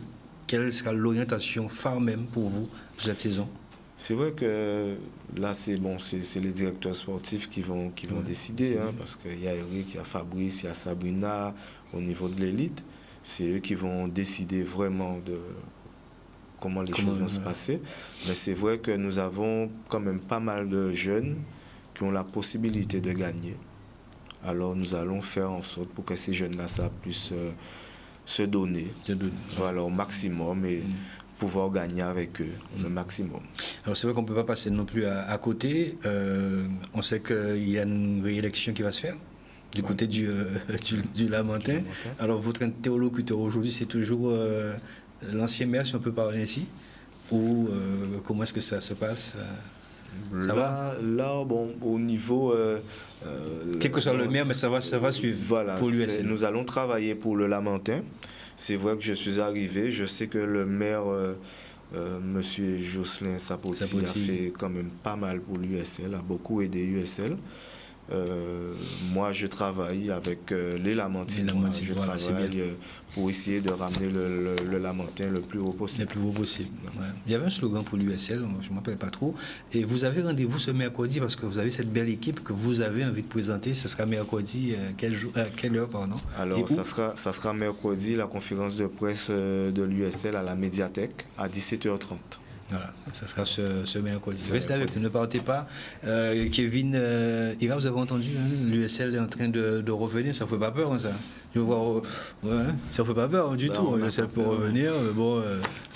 [SPEAKER 4] quelle sera l'orientation phare même pour vous de cette saison?
[SPEAKER 5] C'est vrai que là, c'est les directeurs sportifs qui vont décider, parce qu'il y a Eric, il y a Fabrice, il y a Sabrina au niveau de l'élite. C'est eux qui vont décider vraiment de comment les choses vont se passer. Mais c'est vrai que nous avons quand même pas mal de jeunes qui ont la possibilité de gagner. Alors nous allons faire en sorte pour que ces jeunes-là, ça puisse se donner voilà, au maximum et pouvoir gagner avec eux le maximum.
[SPEAKER 4] Alors c'est vrai qu'on ne peut pas passer non plus à côté. On sait qu'il y a une réélection qui va se faire du côté du Lamentin. Alors votre interlocuteur aujourd'hui, c'est toujours l'ancien maire, si on peut parler ainsi, ou comment est-ce que ça se passe? Ça va
[SPEAKER 5] bon, au niveau...
[SPEAKER 4] quel que soit le maire, mais ça va suivre
[SPEAKER 5] voilà,
[SPEAKER 4] pour l'USL.
[SPEAKER 5] Nous allons travailler pour le Lamentin. C'est vrai que je suis arrivé. Je sais que le maire, monsieur Jocelyn Sapoti, a fait quand même pas mal pour l'USL, a beaucoup aidé l'USL. Moi, je travaille avec les Lamentinois. Je travaille pour essayer de ramener le Lamentin le plus haut possible.
[SPEAKER 4] Le plus haut possible. Ouais. Il y avait un slogan pour l'USL, je ne me rappelle pas trop. Et vous avez rendez-vous ce mercredi parce que vous avez cette belle équipe que vous avez envie de présenter. Ce sera mercredi, quelle heure, pardon?
[SPEAKER 5] Alors, ça sera mercredi, la conférence de presse de l'USL à la médiathèque à 17h30.
[SPEAKER 4] Voilà, ça sera ce mercredi. Restez avec nous, ne partez pas. Kevin, Ira, vous avez entendu, l'USL est en train de revenir, ça ne fait pas peur, ça. Je veux voir, ça ne fait pas peur du tout. L'USL peut revenir, mais bon,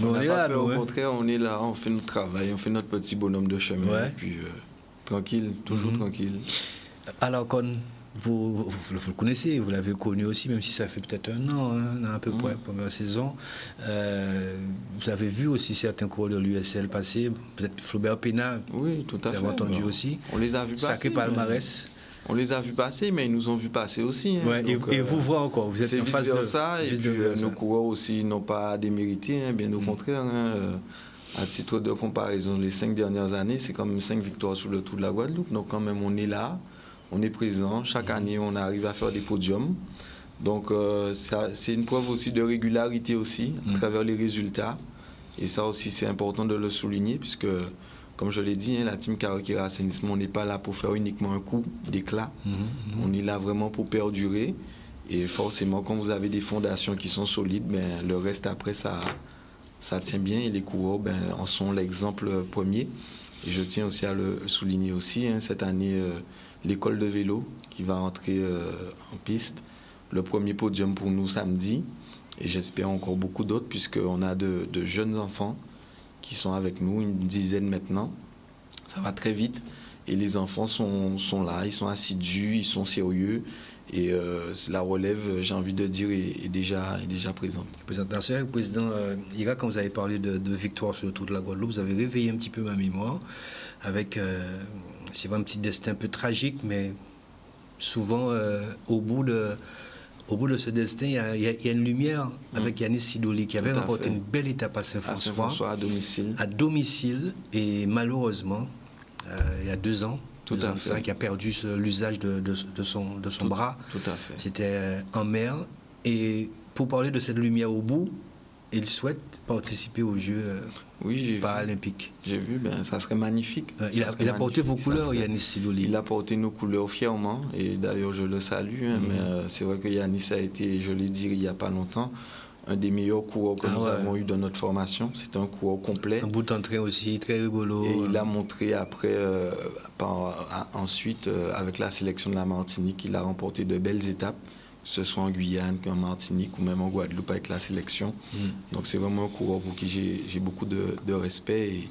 [SPEAKER 4] on est là.
[SPEAKER 6] Au contraire, on est là, on fait notre travail, on fait notre petit bonhomme de chemin, et puis tranquille, toujours tranquille. Alors, vous le connaissez, vous l'avez connu aussi, même si ça fait peut-être un an, à peu près, première saison. Vous avez vu aussi certains coureurs de l'USL passer, peut-être Flaubert Pénal. Oui, tout à fait.
[SPEAKER 4] Vous avez entendu aussi.
[SPEAKER 6] On les a vus passer.
[SPEAKER 4] Sacré palmarès.
[SPEAKER 6] On les a vus passer, mais ils nous ont vus passer aussi.
[SPEAKER 4] Ouais, donc, et vous voyez encore, vous êtes en face de
[SPEAKER 6] ça. Et puis nos coureurs aussi n'ont pas démérité, bien au contraire. À titre de comparaison, les 5 dernières années, c'est quand même 5 victoires sur le Tour de la Guadeloupe. Donc quand même, on est là. On est présent. Chaque année, on arrive à faire des podiums. Donc c'est une preuve aussi de régularité aussi à travers les résultats. Et ça aussi c'est important de le souligner puisque, comme je l'ai dit, la team Karakira Assainissement, on n'est pas là pour faire uniquement un coup d'éclat. On est là vraiment pour perdurer. Et forcément, quand vous avez des fondations qui sont solides, le reste après ça tient bien. Et les coureurs en sont l'exemple premier. Et je tiens aussi à le souligner aussi, cette année, l'école de vélo qui va entrer en piste. Le premier podium pour nous samedi. Et j'espère encore beaucoup d'autres puisqu'on a de jeunes enfants qui sont avec nous, une dizaine maintenant. Ça va très vite. Et les enfants sont là, ils sont assidus, ils sont sérieux. Et la relève, j'ai envie de dire, est déjà présente.
[SPEAKER 4] Président, Ira, quand vous avez parlé de victoire sur le Tour de la Guadeloupe, vous avez réveillé un petit peu ma mémoire avec, c'est vrai, un petit destin un peu tragique, mais souvent, au bout de ce destin, il y a une lumière avec Yanis Sidoli qui avait remporté une belle étape à Saint-François.
[SPEAKER 6] À
[SPEAKER 4] domicile. Et malheureusement, il y a 2 ans, qui a perdu l'usage de son bras.
[SPEAKER 6] Tout à fait.
[SPEAKER 4] C'était en mer. Et pour parler de cette lumière au bout, il souhaite participer aux Jeux paralympiques.
[SPEAKER 6] J'ai vu, ça serait magnifique.
[SPEAKER 4] Il a porté vos couleurs, Yanis Sidoli.
[SPEAKER 6] Il a porté nos couleurs fièrement, et d'ailleurs je le salue. Mais c'est vrai que Yanis a été, je l'ai dit il n'y a pas longtemps, un des meilleurs coureurs que nous avons eu dans notre formation. C'est un coureur complet.
[SPEAKER 4] Un bout d'entrain aussi, très rigolo.
[SPEAKER 6] Et il a montré après, ensuite, avec la sélection de la Martinique, il a remporté de belles étapes, que ce soit en Guyane, qu'en Martinique ou même en Guadeloupe avec la sélection. Donc c'est vraiment un coureur pour qui j'ai beaucoup de respect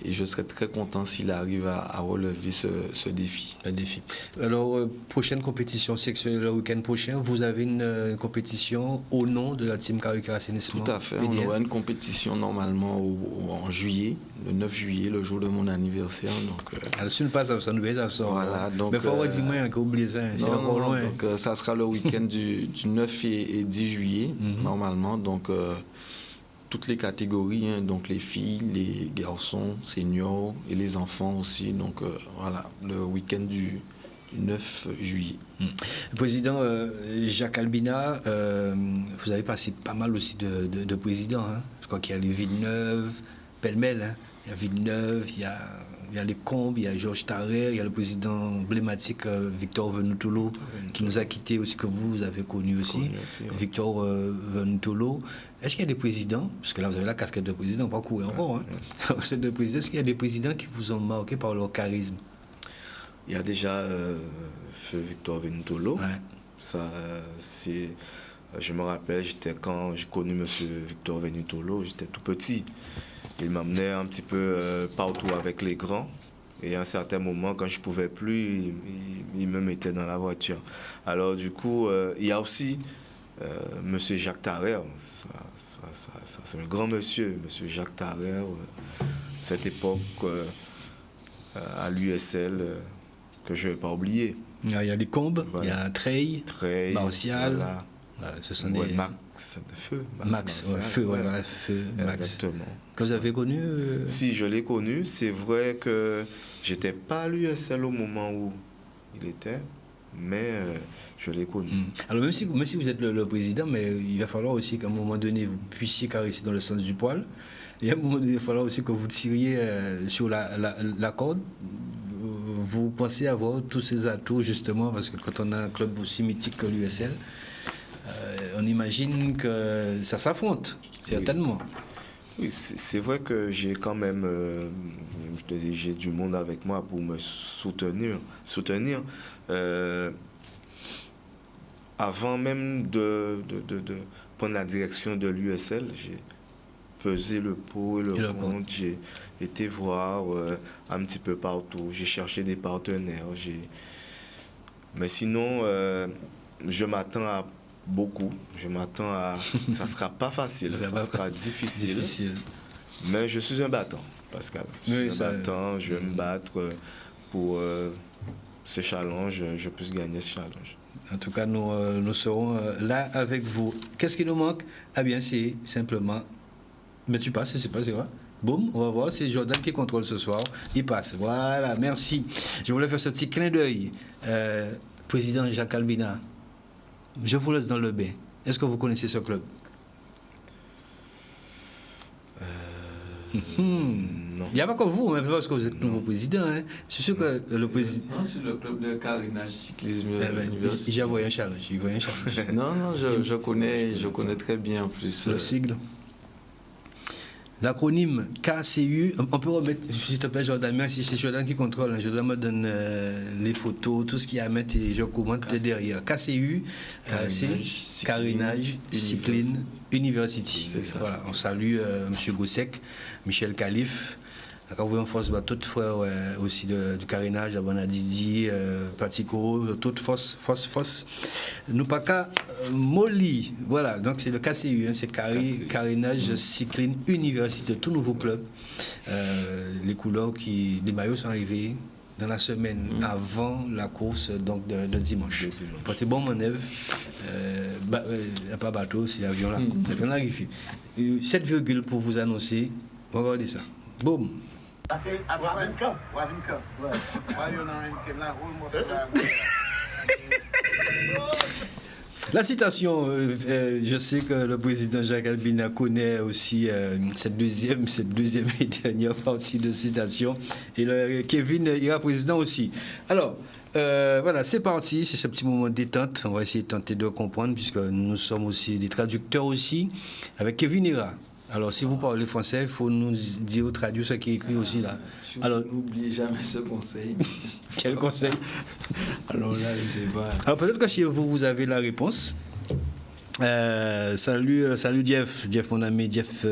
[SPEAKER 6] et je serais très content s'il arrive à relever ce défi.
[SPEAKER 4] Un défi. Alors, prochaine compétition sexuelle le week-end prochain, vous avez une compétition au nom de la team Karakira Assainissement?
[SPEAKER 6] Tout à fait. On aura une compétition normalement en juillet, le 9 juillet, le jour de mon anniversaire. Donc,
[SPEAKER 4] sur le pas, ça nous baise, ça.
[SPEAKER 6] Voilà. Donc,
[SPEAKER 4] mais il faut dire qu'on oublie ça. C'est encore loin.
[SPEAKER 6] Donc, ça sera le week-end du 9 et 10 juillet, normalement. Donc, toutes les catégories, donc les filles, les garçons, seniors et les enfants aussi. Donc voilà, le week-end du 9 juillet.
[SPEAKER 4] Président Jacques Albina, vous avez passé pas mal aussi de présidents. Je crois qu'il y a les Villeneuve, pêle-mêle. Il y a Villeneuve, il y a les Combes, il y a Georges Tarrer, il y a le président emblématique Victor Venoutolo qui nous a quittés aussi, que vous avez connu aussi. Victor Venoutolo. Est-ce qu'il y a des présidents, parce que là vous avez la casquette de président, pas courir encore, est-ce qu'il y a des présidents qui vous ont marqué par leur charisme?
[SPEAKER 5] Il y a déjà feu Victor Venoutolo. Ça, je me rappelle, quand j'ai connu M. Victor Venoutolo, j'étais tout petit. Il m'amenait un petit peu partout avec les grands. Et à un certain moment, quand je ne pouvais plus, il me mettait dans la voiture. Alors du coup, il y a aussi M. Jacques Tarrer. C'est un grand monsieur, M. Jacques Tarrer. Cette époque à l'USL que je ne vais pas oublier.
[SPEAKER 4] Il y a les Combes, il y a Treille, Martial.
[SPEAKER 5] Voilà.
[SPEAKER 4] Ce sont des...
[SPEAKER 5] Max de Feu.
[SPEAKER 4] Feu.
[SPEAKER 5] Exactement.
[SPEAKER 4] Que vous avez connu
[SPEAKER 5] Si, je l'ai connu. C'est vrai que j'étais pas à l'USL au moment où il était, mais je l'ai connu.
[SPEAKER 4] Alors même si vous êtes le président, mais il va falloir aussi qu'à un moment donné, vous puissiez caresser dans le sens du poil. Et à un moment donné, il va falloir aussi que vous tiriez sur la corde. Vous pensez avoir tous ces atouts, justement, parce que quand on a un club aussi mythique que l'USL, on imagine que ça s'affronte, certainement.
[SPEAKER 5] Oui, c'est vrai que j'ai quand même, j'ai du monde avec moi pour me soutenir. Avant même de prendre la direction de l'USL, j'ai pesé le pour et le contre. J'ai été voir un petit peu partout. J'ai cherché des partenaires. Mais sinon, je m'attends à beaucoup. Ça sera pas facile, ça sera difficile. Mais je suis un battant, Pascal. Je suis un battant, je vais me battre pour ce challenge, je puisse gagner ce challenge.
[SPEAKER 4] En tout cas, nous serons là avec vous. Qu'est-ce qui nous manque? Ah bien, c'est simplement... Mais tu passes, c'est pas, c'est vrai. Boum, on va voir, c'est Jordan qui contrôle ce soir. Il passe. Voilà, merci. Je voulais faire ce petit clin d'œil. Président Jacques Albina, je vous laisse dans le bain. Est-ce que vous connaissez ce club?
[SPEAKER 5] Non.
[SPEAKER 4] Il n'y a pas que vous, hein, parce que vous êtes nouveau président. Hein. C'est sûr que le président.
[SPEAKER 6] Non, c'est le club de carénage cyclisme
[SPEAKER 4] Il y a un challenge.
[SPEAKER 6] Non, je connais très bien en plus.
[SPEAKER 4] Le sigle. L'acronyme KCU, on peut remettre, s'il te plaît, Jordan, merci, c'est Jordan qui contrôle. Hein. Jordan me donne les photos, tout ce qu'il y a à mettre et je commente derrière. KCU, c'est Carénage Cycling University. Voilà, on salue M. Goussek, Michel Calif. Quand vous voyez en force, toute frère aussi du carénage, Abana Didi, Patico, toute force. Nous pas qu'à Molly, voilà, donc c'est le KCU, hein, c'est Carénage Cycling Université, tout nouveau club. Les couleurs les maillots sont arrivés dans la semaine avant la course donc de dimanche. Portez bon manœuvre, pas bateau, c'est l'avion là. L'avion arrive. 7, pour vous annoncer, regardez ça. Boum. La citation, je sais que le président Jacques Albina connaît aussi cette deuxième et dernière partie de citation. Et Kevin ira président aussi. Alors, voilà, c'est parti, c'est ce petit moment de détente. On va essayer de tenter de comprendre, puisque nous sommes aussi des traducteurs aussi, avec Kevin Ira. Alors, si vous parlez français, il faut nous dire ou traduire ce qui est écrit aussi là.
[SPEAKER 6] Alors, n'oubliez jamais ce conseil.
[SPEAKER 4] Quel conseil?
[SPEAKER 6] Alors là, je ne sais pas.
[SPEAKER 4] Alors, peut-être que chez vous, vous avez la réponse. Salut Jeff, mon ami Jeff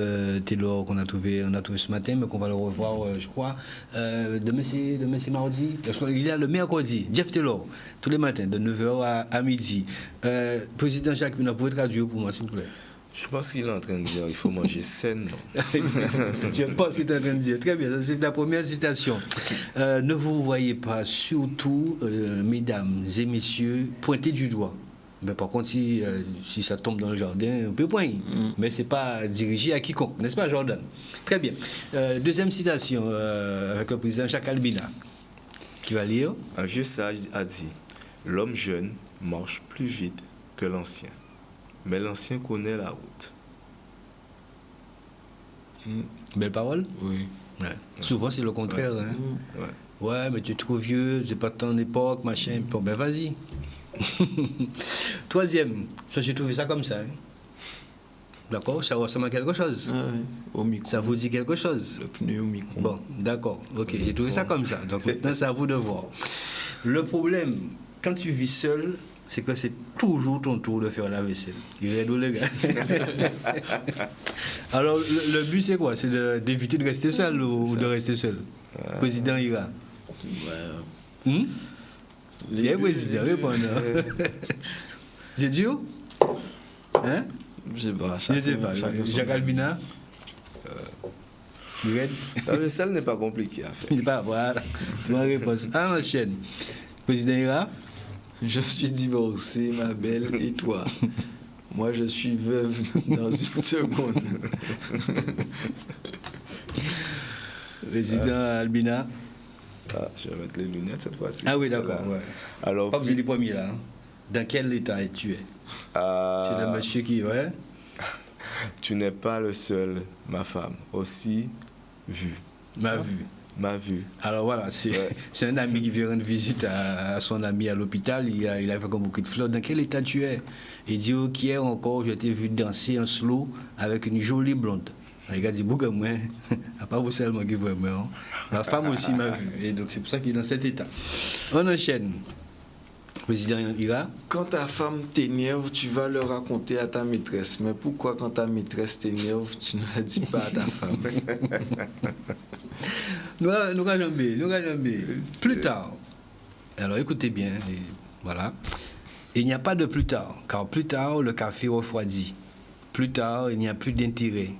[SPEAKER 4] Taylor qu'on a trouvé ce matin, mais qu'on va le revoir, je crois. Demain c'est mardi. Il est là le mercredi. Jeff Taylor, tous les matins, de 9h à midi. Président Jacques, vous pouvez traduire pour moi, s'il vous plaît.
[SPEAKER 5] Je pense qu'il est en train de dire il faut manger saine.
[SPEAKER 4] Je pense qu'il est en train de dire. Très bien, c'est la première citation. Ne vous voyez pas, surtout, mesdames et messieurs, pointer du doigt. Mais par contre, si ça tombe dans le jardin, on peut pointer. Mais ce n'est pas dirigé à quiconque, n'est-ce pas, Jordan? Très bien. Deuxième citation avec le président Jacques Albina, qui va lire.
[SPEAKER 5] Un vieux sage a dit l'homme jeune marche plus vite que l'ancien. Mais l'ancien connaît la route.
[SPEAKER 4] Belle parole?
[SPEAKER 5] Oui.
[SPEAKER 4] Ouais. Souvent, c'est le contraire.
[SPEAKER 5] Ouais.
[SPEAKER 4] Hein? Ouais, mais tu es trop vieux, c'est pas ton époque, machin. Bon, ben vas-y. Troisième, ça, j'ai trouvé ça comme ça. Hein? D'accord? Ça ressemble à quelque chose.
[SPEAKER 6] Au micro.
[SPEAKER 4] Ça vous dit quelque chose?
[SPEAKER 6] Le pneu au micro.
[SPEAKER 4] Bon, d'accord. Ok, j'ai trouvé ça comme ça. Donc maintenant, c'est à vous de voir. Le problème, quand tu vis seul, c'est que c'est toujours ton tour de faire la vaisselle. Il est d'où, les gars? Alors, le but, c'est quoi? C'est d'éviter de rester seul ou de rester seul? Président Ira. Bien, président, répondre. C'est dur? Hein?
[SPEAKER 6] Je ne sais pas.
[SPEAKER 4] Jacques Albina?
[SPEAKER 5] La vaisselle n'est pas compliquée à faire.
[SPEAKER 4] Il n'est pas, voilà. Ma réponse. Ah, on enchaîne. Président Ira?
[SPEAKER 6] Je suis divorcé, ma belle, et toi? Moi, je suis veuve dans une seconde.
[SPEAKER 4] Président Albina?
[SPEAKER 5] Je vais mettre les lunettes cette fois-ci.
[SPEAKER 4] Ah oui, d'accord. Ouais.
[SPEAKER 5] Alors,
[SPEAKER 4] pas vous les premiers là. Hein. Dans quel état es-tu? C'est le monsieur qui... Ouais.
[SPEAKER 5] Tu n'es pas le seul, ma femme. Aussi vue.
[SPEAKER 4] Ma vue.
[SPEAKER 5] Ma vue.
[SPEAKER 4] Alors voilà, c'est un ami qui vient rendre visite à son ami à l'hôpital. Il a fait comme beaucoup de fleurs. Dans quel état tu es? Il dit, oh, hier encore, je t'ai vu danser en slow avec une jolie blonde. Il a dit, beaucoup moi, à part vous seulement qui voit moi. Ma femme aussi m'a vu. Et donc c'est pour ça qu'il est dans cet état. On enchaîne. Président Ira.
[SPEAKER 6] Quand ta femme t'énerve, tu vas le raconter à ta maîtresse. Mais pourquoi quand ta maîtresse t'énerve, tu ne la dis pas à ta femme?
[SPEAKER 4] Nous allons bien. Plus tard. Alors écoutez bien. Et voilà. Il n'y a pas de plus tard. Car plus tard, le café refroidit. Plus tard, il n'y a plus d'intérêt.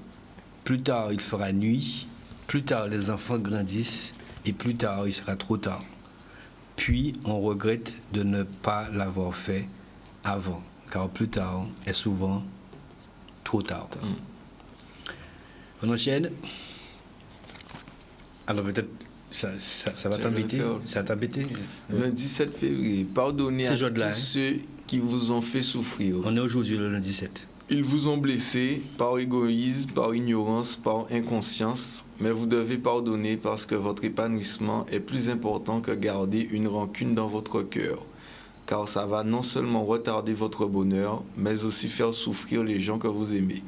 [SPEAKER 4] Plus tard, il fera nuit. Plus tard, les enfants grandissent. Et plus tard, il sera trop tard. Puis, on regrette de ne pas l'avoir fait avant. Car plus tard est souvent trop tard. On enchaîne. Alors peut-être, ça va t'embêter. Ça va t'embêter.
[SPEAKER 6] Le 17 février, pardonnez à tous ceux qui vous ont fait souffrir.
[SPEAKER 4] On est aujourd'hui le lundi 17.
[SPEAKER 6] Ils vous ont blessé par égoïsme, par ignorance, par inconscience, mais vous devez pardonner parce que votre épanouissement est plus important que garder une rancune dans votre cœur. Car ça va non seulement retarder votre bonheur, mais aussi faire souffrir les gens que vous aimez.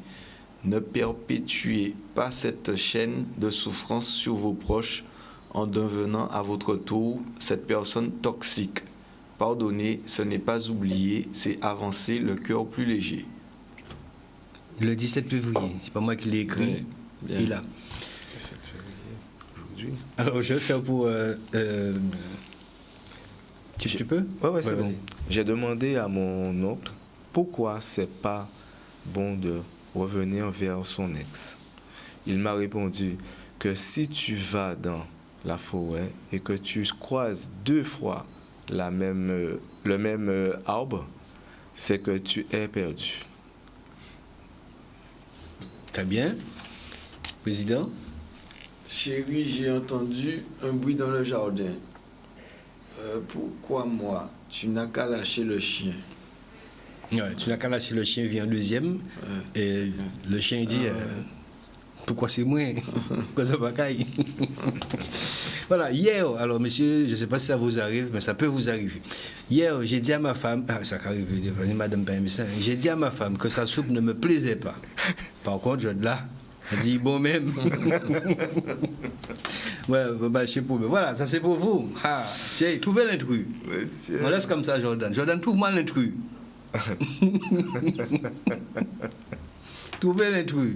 [SPEAKER 6] Ne perpétuez pas cette chaîne de souffrance sur vos proches en devenant à votre tour cette personne toxique. Pardonner, ce n'est pas oublier, c'est avancer le cœur plus léger.
[SPEAKER 4] Le 17 février, c'est pas moi qui l'ai écrit.
[SPEAKER 6] Bien.
[SPEAKER 4] Il a.
[SPEAKER 5] 17 février, aujourd'hui.
[SPEAKER 4] Alors je vais faire pour. Tu peux?
[SPEAKER 5] Ouais, c'est
[SPEAKER 4] Ouais,
[SPEAKER 5] bon.
[SPEAKER 4] vas-y.
[SPEAKER 5] J'ai demandé à mon oncle pourquoi c'est pas bon de revenir vers son ex. Il m'a répondu que si tu vas dans la forêt et que tu croises 2 fois le même arbre, c'est que tu es perdu.
[SPEAKER 4] Très bien. Président?
[SPEAKER 6] Chérie, j'ai entendu un bruit dans le jardin. Pourquoi moi? Tu n'as qu'à lâcher le chien.
[SPEAKER 4] Ouais, tu n'as qu'à lâcher le chien, vient deuxième. Et le chien dit pourquoi c'est moi? Pourquoi ça va caille? Voilà, hier, alors monsieur, je ne sais pas si ça vous arrive, mais ça peut vous arriver. Hier, j'ai dit à ma femme, ça arrive, madame Pamissa, j'ai dit à ma femme que sa soupe ne me plaisait pas. Par contre, je là, elle dit bon même. Ouais, bah, je sais pas, mais voilà, ça c'est pour vous. Ah, tiens, trouvez l'intrus.
[SPEAKER 5] Monsieur.
[SPEAKER 4] On laisse comme ça, Jordan. Jordan, trouve-moi l'intrus. Trouvez l'intrus.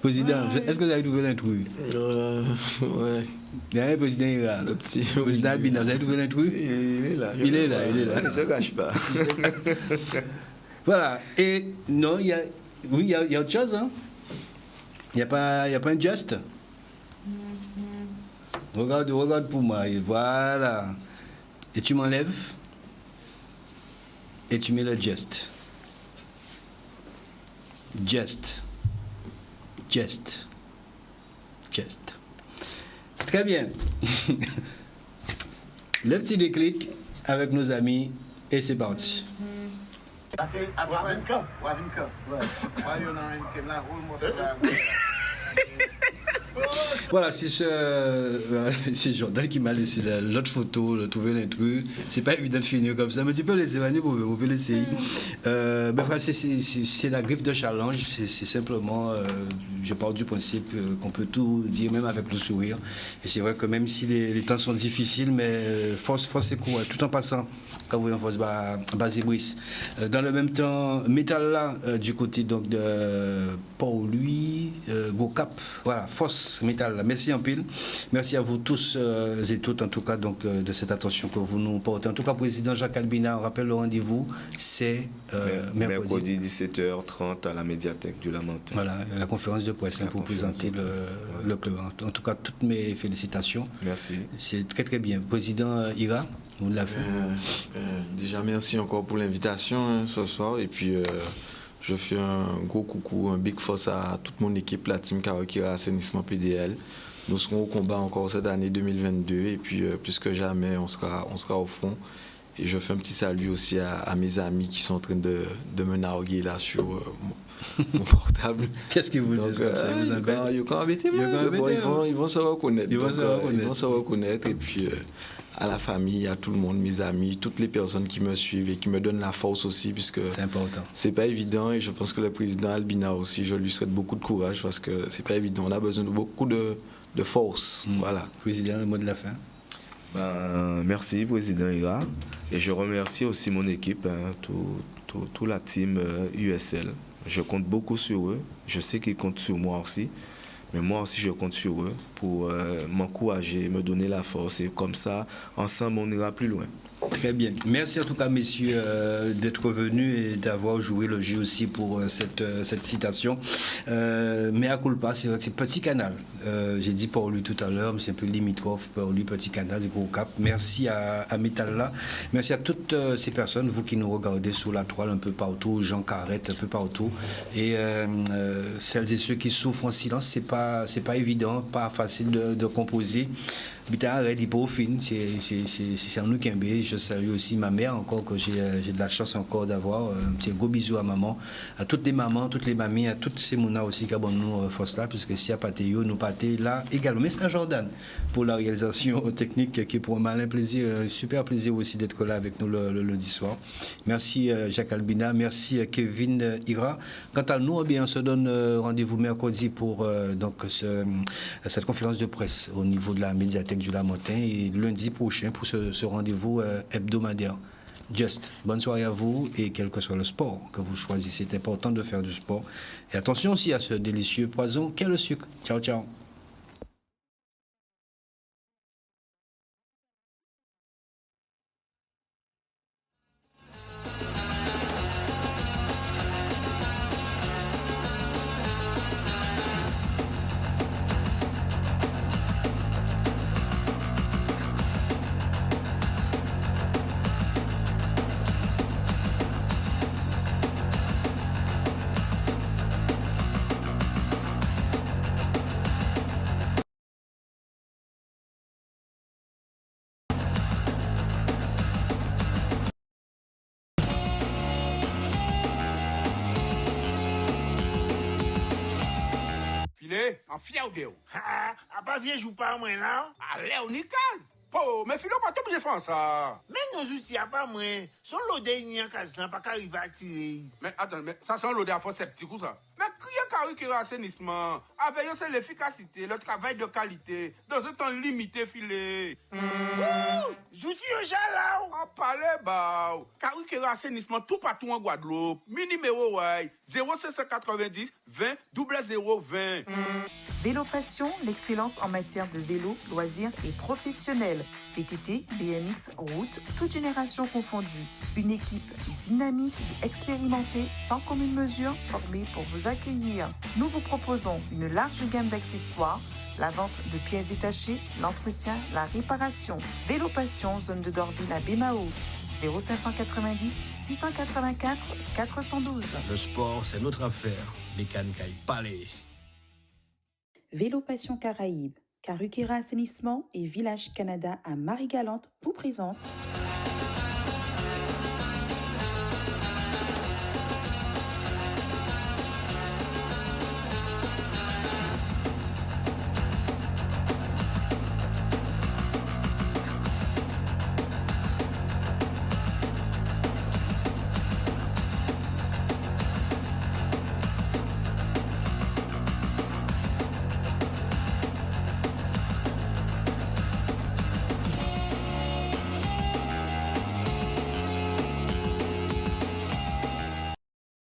[SPEAKER 4] Président, est-ce que vous avez trouvé l'intrus?
[SPEAKER 6] Ouais,
[SPEAKER 4] Il y a un président Ira.
[SPEAKER 6] le petit.
[SPEAKER 4] Président Abina, vous avez trouvé l'intrus?
[SPEAKER 5] Il est là.
[SPEAKER 4] Il est là.
[SPEAKER 5] Il ne se cache pas.
[SPEAKER 4] Voilà. Et non, il y a autre chose, hein? Il n'y a pas un just? Regarde pour moi. Et voilà. Et tu m'enlèves. Et tu mets le just. Just. Très bien. Le petit déclic avec nos amis. Et c'est parti. Voilà, c'est Jordan qui m'a laissé l'autre photo, le trouver l'intrus. C'est pas évident de finir comme ça, mais tu peux laisser venir pour vous pouvez l'essayer. C'est la griffe de challenge, c'est simplement, je pars du principe qu'on peut tout dire, même avec le sourire. Et c'est vrai que même si les temps sont difficiles, mais force et courage, tout en passant, quand vous voyez en force, Basé Brice. Dans le même temps, métal là, du côté donc de Paul-Louis, Gocap, voilà, force métal là. Merci en pile. Merci à vous tous et toutes, en tout cas, donc, de cette attention que vous nous portez. En tout cas, Président Jacques Albina, on rappelle le rendez-vous, c'est
[SPEAKER 5] mercredi 17h30 à la médiathèque du Lamentin.
[SPEAKER 4] Voilà, la conférence de presse pour présenter le club. En tout cas, toutes mes félicitations.
[SPEAKER 5] Merci.
[SPEAKER 4] C'est très très bien. Président Ira, vous l'avez fait.
[SPEAKER 6] Déjà, merci encore pour l'invitation ce soir. Et puis, je fais un gros coucou, un big force à toute mon équipe, la team Kawakira Assainissement PDL. Nous serons au combat encore cette année 2022. Et puis, plus que jamais, on sera au fond. Et je fais un petit salut aussi à mes amis qui sont en train de me narguer là sur mon portable.
[SPEAKER 4] Qu'est-ce qu'ils vous disent comme ça? Ils vous embêtent?
[SPEAKER 6] Ils vont se reconnaître. Ils vont se reconnaître. Et puis, à la famille, à tout le monde, mes amis, toutes les personnes qui me suivent et qui me donnent la force aussi, puisque
[SPEAKER 4] c'est important.
[SPEAKER 6] C'est pas évident. Et je pense que le président Albina aussi, je lui souhaite beaucoup de courage parce que c'est pas évident. On a besoin de beaucoup de force. Voilà.
[SPEAKER 4] Président, le mot de la fin.
[SPEAKER 5] Merci, Président Ira. Et je remercie aussi mon équipe, toute la team USL. Je compte beaucoup sur eux. Je sais qu'ils comptent sur moi aussi. Mais moi aussi, je compte sur eux pour m'encourager, me donner la force. Et comme ça, ensemble, on ira plus loin.
[SPEAKER 4] Très bien. Merci en tout cas, messieurs, d'être venus et d'avoir joué le jeu aussi pour cette citation. Mais à culpa, c'est vrai que c'est Petit Canal. J'ai dit pour lui tout à l'heure, mais c'est un peu limitrophe pour lui, Petit Canal, c'est Gros Cap. Merci à Métal-là. Merci à toutes ces personnes, vous qui nous regardez sur la toile un peu partout, Jean Carrette un peu partout. Et celles et ceux qui souffrent en silence, c'est pas évident, pas facile de composer. Bita arrête, il pas fin, c'est en nous qui je salue aussi ma mère encore, que j'ai de la chance encore d'avoir. Un petit gros bisou à maman, à toutes les mamans, toutes les mamies, à toutes ces monas aussi qui abonnent nous force là, puisque si y a pas nous pâté là également. Mais c'est à Jordan pour la réalisation technique qui est pour un malin plaisir, super plaisir aussi d'être là avec nous le lundi soir. Merci Jacques Albina, merci Kevin Ira. Quant à nous, eh bien, on se donne rendez-vous mercredi pour donc cette conférence de presse au niveau de la médiathèque du Lamontin et lundi prochain pour ce rendez-vous hebdomadaire. Just, bonne soirée à vous et quel que soit le sport que vous choisissez, c'est important de faire du sport. Et attention aussi à ce délicieux poison qu'est le sucre. Ciao, ciao.
[SPEAKER 1] Filé, en fier ou de ou?
[SPEAKER 2] Ah, pas vieux joue pas moi là.
[SPEAKER 1] Allez, on y case. Po, mais filé, pas tout obligé de faire ça.
[SPEAKER 2] Mais nos outils à pas moi. Son lot de nian case là pas qu'arriver à tirer.
[SPEAKER 1] Mais attends, mais ça sent l'odeur fort sceptique ou ça? Mais qui a assainissement? Avec c'est l'efficacité, le travail de qualité, dans un temps limité, filé.
[SPEAKER 2] Outils au là.
[SPEAKER 1] En parler, bah, qui a assainissement tout partout en Guadeloupe. Mi numéro, ouais, 0590 20 0020.
[SPEAKER 3] Vélo Passion, l'excellence en matière de vélo, loisirs et professionnels. VTT, BMX, route, toute génération confondue. Une équipe dynamique et expérimentée, sans commune mesure, formée pour vous accueillir. Nous vous proposons une large gamme d'accessoires, la vente de pièces détachées, l'entretien, la réparation. Vélo Passion, zone de Dorville à Bémao. 0590 684 412.
[SPEAKER 7] Le sport, c'est notre affaire. Bécane Caille Palais.
[SPEAKER 3] Vélo Passion Caraïbes, Karukera Assainissement et Village Canada à Marie-Galante vous présente